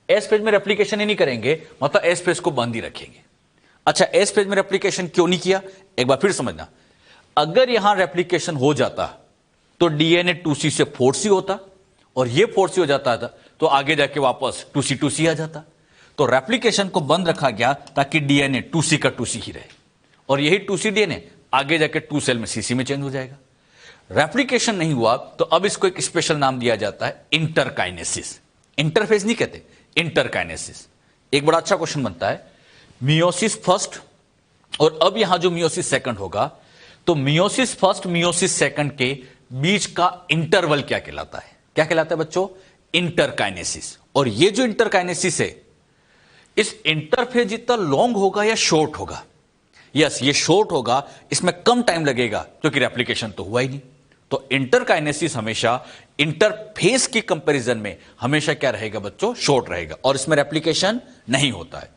S पेज में रेप्लिकेशन ही नहीं करेंगे, मतलब S पेज को बंद ही रखेंगे। अच्छा, S पेज में रेप्लिकेशन क्यों नहीं किया? एक बार फिर समझना, अगर यहां रेप्लिकेशन हो जाता तो डीएनए 2C से 4C होता, और ये 4C हो जाता था तो आगे जाके वापस 2C आ जाता। तो रेप्लिकेशन को बंद रखा गया ताकि डीएनए 2C का 2C ही रहे, और यही 2C डीएनए आगे जाके 2 सेल में CC में चेंज हो जाएगा। रेप्लिकेशन नहीं हुआ तो अब इसको एक स्पेशल नाम दिया जाता है इंटरकाइनेसिस। इंटरफेज नहीं कहते, इंटरकाइनेसिस। एक बड़ा अच्छा क्वेश्चन बनता है, मियोसिस फर्स्ट और अब यहां जो मियोसिस सेकंड होगा, तो मियोसिस फर्स्ट मियोसिस सेकंड के बीच का इंटरवल क्या कहलाता है? क्या कहलाता है बच्चों? इंटरकाइनेसिस। और ये जो इंटरकाइनेसिस है, इस इंटरफेज जितना लॉन्ग होगा या शॉर्ट होगा? यस, ये शॉर्ट होगा, इसमें कम टाइम लगेगा क्योंकि रेप्लिकेशन तो हुआ ही नहीं। तो इंटरकाइनेसिस हमेशा इंटरफेस की कंपैरिजन में हमेशा क्या रहेगा बच्चों? शॉर्ट रहेगा, और इसमें रेप्लिकेशन नहीं होता है।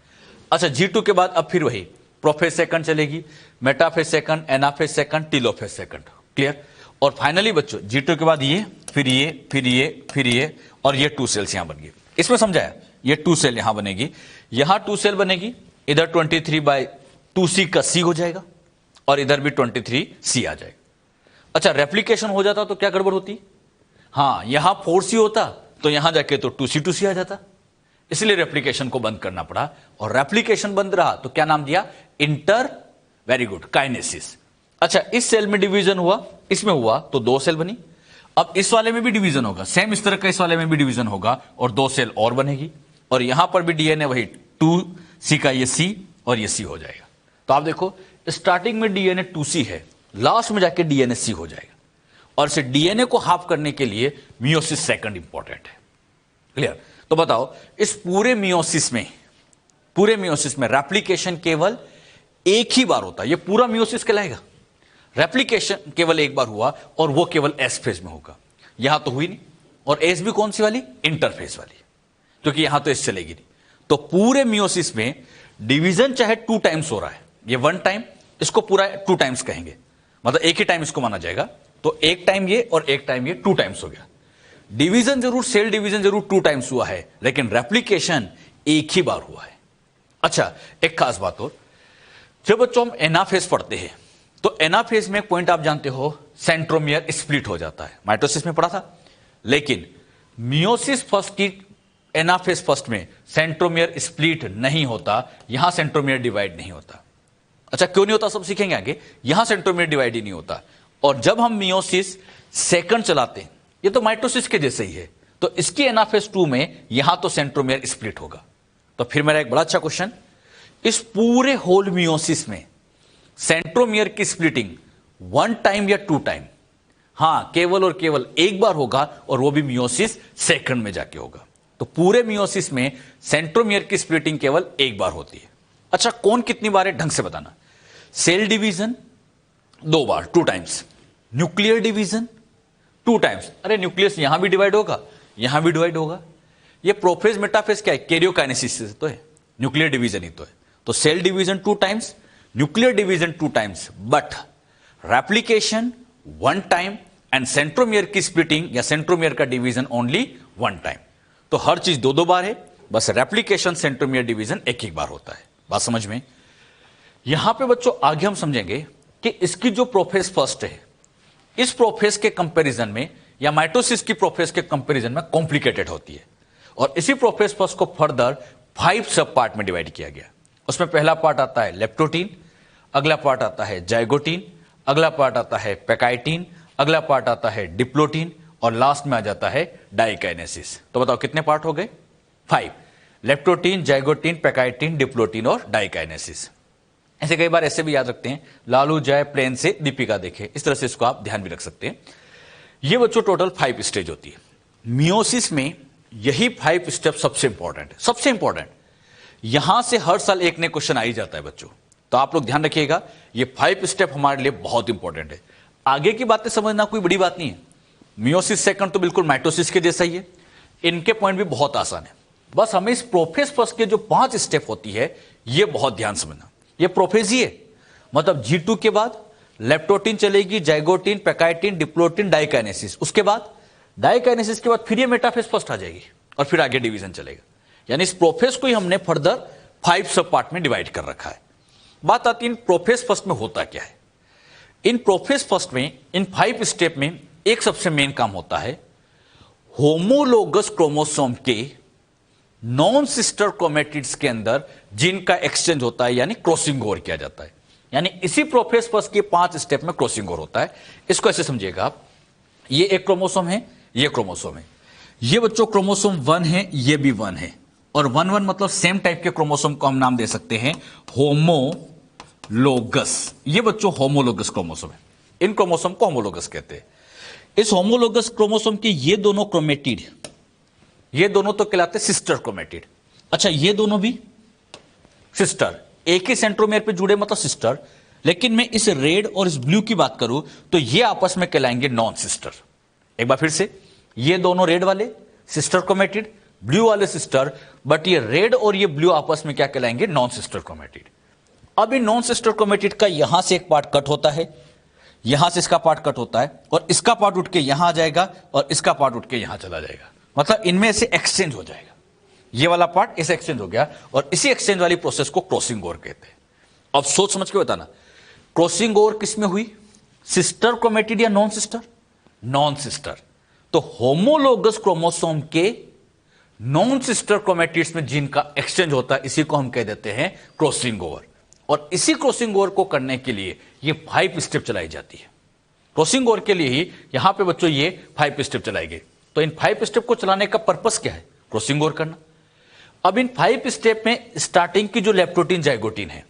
अच्छा, G2 के बाद अब फिर वही प्रोफेज सेकंड चलेगी, metaphase second, anaphase second, telophase second. Clear? और फाइनली बच्चों G2 के बाद ये, फिर ये, फिर ये, फिर ये, और ये 2 सेल्स यहां बन गई। इसमें समझाया, ये 2 सेल यहां बनेगी, यहां 2 सेल बनेगी, इधर 23/2C का C हो जाएगा और इधर भी 23C आ जाएगा। अच्छा, रेप्लिकेशन हो जाता तो क्या गड़बड़ होती? हां, यहां 4C होता तो यहां जाके तो 2C आ जाता, इसलिए रेप्लिकेशन को बंद करना पड़ा। और रेप्लिकेशन बंद रहा तो क्या नाम दिया? Very good, kinesis. अच्छा, इस सेल में डिवीजन हुआ, इसमें हुआ तो 2 सेल बनी। अब इस वाले में भी डिवीजन होगा, सेम इस तरह का इस वाले में भी डिवीजन होगा और 2 सेल और बनेगी। और यहां पर भी डीएनए वही 2C का ये C और ये C हो जाएगा। तो आप देखो, स्टार्टिंग में डीएनए 2C है, लास्ट में जाके डीएनए C हो जाएगा। और इसे डीएनए को हाफ करने के लिए मियोसिस सेकंड इंपॉर्टेंट है। क्लियर? तो बताओ, इस पूरे मियोसिस में रेप्लिकेशन केवल एक ही बार होता है। ये पूरा मियोसिस कहलाएगा। रेप्लिकेशन केवल एक बार हुआ और वो केवल एस फेज में होगा, यहां तो हुई नहीं। और एस भी कौन सी वाली? इंटरफेज वाली, क्योंकि यहां तो एस चलेगी नहीं। तो पूरे मियोसिस में डिवीजन चाहे 2 टाइम्स हो रहा है, ये 1 टाइम, इसको पूरा 2 टाइम्स कहेंगे, मतलब एक ही टाइम इसको माना जाएगा। तो एक टाइम ये और एक टाइम ये 2 टाइम्स हो गया। डिवीजन जरूर, सेल डिवीजन जरूर 2 टाइम्स हुआ है, लेकिन रेप्लिकेशन एक ही बार हुआ है। अच्छा, एक खास बात और, जब बच्चों हम एनाफेज पढ़ते हैं तो एनाफेज में एक पॉइंट आप जानते हो, सेंट्रोमियर स्प्लिट हो जाता है। माइटोसिस में पढ़ा था, लेकिन मियोसिस फर्स्ट की एनाफेज फर्स्ट में सेंट्रोमियर स्प्लिट नहीं होता, यहां सेंट्रोमियर डिवाइड नहीं होता। अच्छा, क्यों नहीं होता सब सीखेंगे आगे। यहां सेंट्रोमियर डिवाइड ही नहीं होता। और जब हम मियोसिस सेकंड चलाते हैं, ये तो माइटोसिस के जैसे ही है, तो इसकी एनाफेज 2 में यहां तो सेंट्रोमियर स्प्लिट होगा। तो फिर मेरा एक बड़ा अच्छा क्वेश्चन, इस पूरे होल मियोसिस में सेंट्रोमियर की स्प्लिटिंग 1 टाइम या 2 टाइम? हां, केवल और केवल एक बार होगा, और वो भी मियोसिस सेकंड में जाके होगा। तो पूरे मियोसिस में सेंट्रोमियर की स्प्लिटिंग केवल एक बार होती है। अच्छा, कौन कितनी बार है ढंग से बताना। सेल डिवीजन 2 बार, 2 टाइम्स। Nuclear division 2 times. अरे न्यूक्लियस यहां भी डिवाइड होगा, यहां भी डिवाइड होगा। ये प्रोफेज मेटाफेज क्या है? कैरियोकाइनेसिस तो है, न्यूक्लियर डिवीजन ही तो है। तो cell division 2 times, nuclear division 2 times, but replication 1 time and centromere की स्प्लिटिंग या सेंट्रोमियर का डिवीजन ओनली 1 टाइम। तो हर चीज 2-2 बार है, बस रेप्लिकेशन सेंट्रोमियर डिवीजन एक बार होता है। बात समझ में? यहां पे बच्चों आगे हम समझेंगे कि इसकी जो प्रोफेज फर्स्ट है, इस प्रोफेज के कंपैरिजन में या माइटोसिस की प्रोफेज के कंपैरिजन में कॉम्प्लिकेटेड होती है। और इसी प्रोफेज फर्स्ट को फर्दर 5 सब पार्ट में डिवाइड किया गया। उसमें पहला पार्ट आता है लेप्टोटीन, अगला पार्ट आता है जाइगोटीन, अगला पार्ट आता है पैकाइटीन, अगला पार्ट आता है डिप्लोटीन, और लास्ट में आ जाता है डाइकाइनेसिस। तो बताओ कितने पार्ट हो गए? 5। लेप्टोटीन, जाइगोटीन, पैकाइटीन, डिप्लोटीन और डाइकाइनेसिस। ऐसे कई बार ऐसे भी याद रखते हैं, लालू जय प्लेन से दीपिका देखे, इस तरह से इसको आप ध्यान भी रख सकते हैं। ये बच्चों टोटल 5 स्टेज होती है मियोसिस में। यही 5 स्टेप सबसे इंपॉर्टेंट है, सबसे इंपॉर्टेंट। यहां से हर साल एक नए क्वेश्चन आ ही जाता है बच्चों, तो आप लोग ध्यान रखिएगा, ये 5 स्टेप हमारे लिए बहुत इंपॉर्टेंट है। आगे की बातें समझना कोई बड़ी बात नहीं है। मियोसिस सेकंड तो बिल्कुल माइटोसिस के जैसा ही है, इनके पॉइंट भी बहुत आसान है। बस हमें इस प्रोफेज फर्स्ट के जो 5 स्टेप होती है, ये बहुत ध्यान समझना। ये प्रोफेज ही है, मतलब G2 के बाद लेप्टोटीन चलेगी, जाइगोटीन, पैकाइटीन, डिप्लोटीन, डाइकाइनेसिस। उसके बाद डाइकाइनेसिस के बाद फिर ये मेटाफेज फर्स्ट आ जाएगी और फिर आगे डिवीजन चलेगा। यानी इस प्रोफेज को ही हमने फर्दर 5 सब पार्ट में डिवाइड कर रखा है। बात आती है इन प्रोफेज फर्स्ट में होता क्या है। इन प्रोफेज फर्स्ट में, इन 5 स्टेप में एक सबसे मेन काम होता है, होमोलोगस क्रोमोसोम के नॉन सिस्टर क्रोमेटिड्स के अंदर जीन का एक्सचेंज होता है, यानी क्रॉसिंग ओवर किया जाता है। यानी इसी प्रोफेज फर्स्ट के 5 स्टेप में क्रॉसिंग ओवर होता है। इसको ऐसे समझिएगा आप, ये एक क्रोमोसोम है, ये क्रोमोसोम है, ये बच्चों क्रोमोसोम 1 है, ये भी 1 है, और 1 मतलब सेम टाइप के क्रोमोसोम को हम नाम दे सकते हैं होमोलोगस। ये बच्चों होमोलोगस क्रोमोसोम है, इन क्रोमोसोम को होमोलोगस कहते हैं। इस होमोलोगस क्रोमोसोम के ये दोनों क्रोमेटिड, ये दोनों तो कहलाते सिस्टर क्रोमेटिड। अच्छा, ये दोनों भी सिस्टर, एक ही सेंट्रोमेयर पे जुड़े मतलब सिस्टर, लेकिन मैं इस रेड और इस ब्लू की बात करूं तो ये आपस में कहलाएंगे नॉन सिस्टर। एक बार फिर से, ये दोनों रेड वाले सिस्टर क्रोमेटिड, ब्लू वाले सिस्टर, बट ये रेड और ये ब्लू आपस में क्या कहलाएंगे? Non sister chromatid. अब इन नॉन सिस्टर क्रोमेटिड का यहां से एक पार्ट कट होता है, यहां से इसका पार्ट कट होता है, और इसका पार्ट उठ के यहां आ जाएगा और इसका पार्ट उठ के यहां चला जाएगा, मतलब इनमें से एक्सचेंज हो जाएगा। ये वाला पार्ट इसे एक्सचेंज हो गया, और इसी एक्सचेंज वाली प्रोसेस को क्रॉसिंग ओवर कहते हैं। अब सोच समझ के बताना, क्रॉसिंग ओवर किस में हुई? सिस्टर क्रोमेटिड या नॉन सिस्टर? Non sister. तो होमोलोगस क्रोमोसोम के नॉन सिस्टर क्रोमेटिड्स में जीन का एक्सचेंज होता है, इसी को हम कह देते हैं क्रॉसिंग ओवर। और इसी क्रॉसिंग ओवर को करने के लिए ये 5 स्टेप चलाई जाती है। क्रॉसिंग ओवर के लिए ही यहां पे बच्चों ये 5 स्टेप चलाई गई। तो इन 5 स्टेप को चलाने का पर्पस क्या है? क्रॉसिंग ओवर करना। अब इन 5 स्टेप में स्टार्टिंग की जो लेप्टोटीन जाइगोटीन है,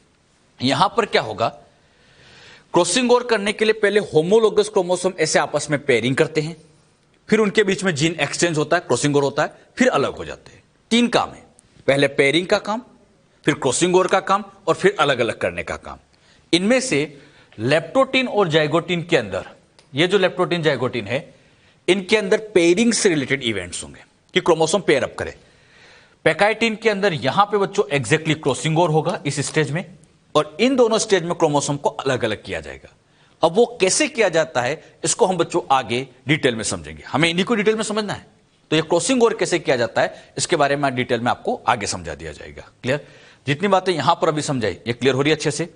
यहां पर क्या होगा? क्रॉसिंग ओवर करने के लिए पहले होमोलोगस क्रोमोसोम ऐसे आपस में पेयरिंग करते हैं, फिर उनके बीच में जीन एक्सचेंज होता है, क्रॉसिंग ओवर होता है, फिर अलग हो जाते हैं। 3 काम है, पहले पेयरिंग का काम, फिर क्रॉसिंग ओवर का काम, और फिर अलग अलग करने का काम। इनमें से लेप्टोटीन और जाइगोटीन के अंदर, ये जो लेप्टोटीन जाइगोटीन है, इनके अंदर पेयरिंग से रिलेटेड इवेंट्स होंगे कि क्रोमोसोम पेयर अप करे। पैकाइटिन के अंदर यहां पे बच्चों एग्जैक्टली क्रॉसिंग ओवर होगा इस स्टेज में, और इन दोनों स्टेज में क्रोमोसोम को अलग अलग किया जाएगा। अब वो कैसे किया जाता है, इसको हम बच्चों आगे डिटेल में समझेंगे। हमें इन्हीं को डिटेल में समझना है, तो ये क्रॉसिंग ओवर कैसे किया जाता है इसके बारे में डिटेल में आपको आगे समझा दिया जाएगा। क्लियर? जितनी बातें यहां पर अभी समझाई, ये क्लियर हो रही है अच्छे से?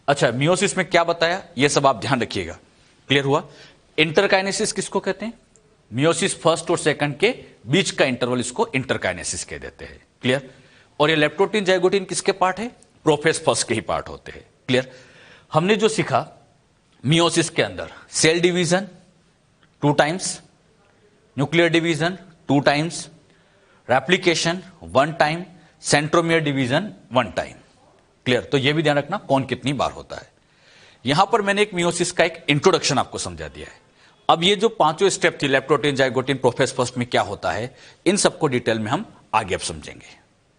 अच्छा, मियोसिस में क्या बताया ये सब आप ध्यान रखिएगा। क्लियर हुआ? इंटरकाइनेसिस किसको कहते हैं? मियोसिस फर्स्ट और सेकंड के बीच का इंटरवल, इसको इंटरकाइनेसिस कह देते हैं। क्लियर? और ये लेप्टोटीन जाइगोटीन किसके पार्ट है? प्रोफेज फर्स्ट के ही पार्ट होते हैं। क्लियर? हमने जो सीखा मियोसिस के अंदर, cell division 2 times, nuclear division 2 times, replication 1 time, centromere division 1 time. Clear? तो यह भी ध्यान रखना कौन कितनी बार होता है। यहां पर मैंने एक मियोसिस का एक इंट्रोडक्शन आपको समझा दिया है। अब ये जो 5 स्टेप थी, लेप्टोटीन जाइगोटीन प्रोफेज फर्स्ट में क्या होता है, इन सबको डिटेल में हम आगे अब समझेंगे।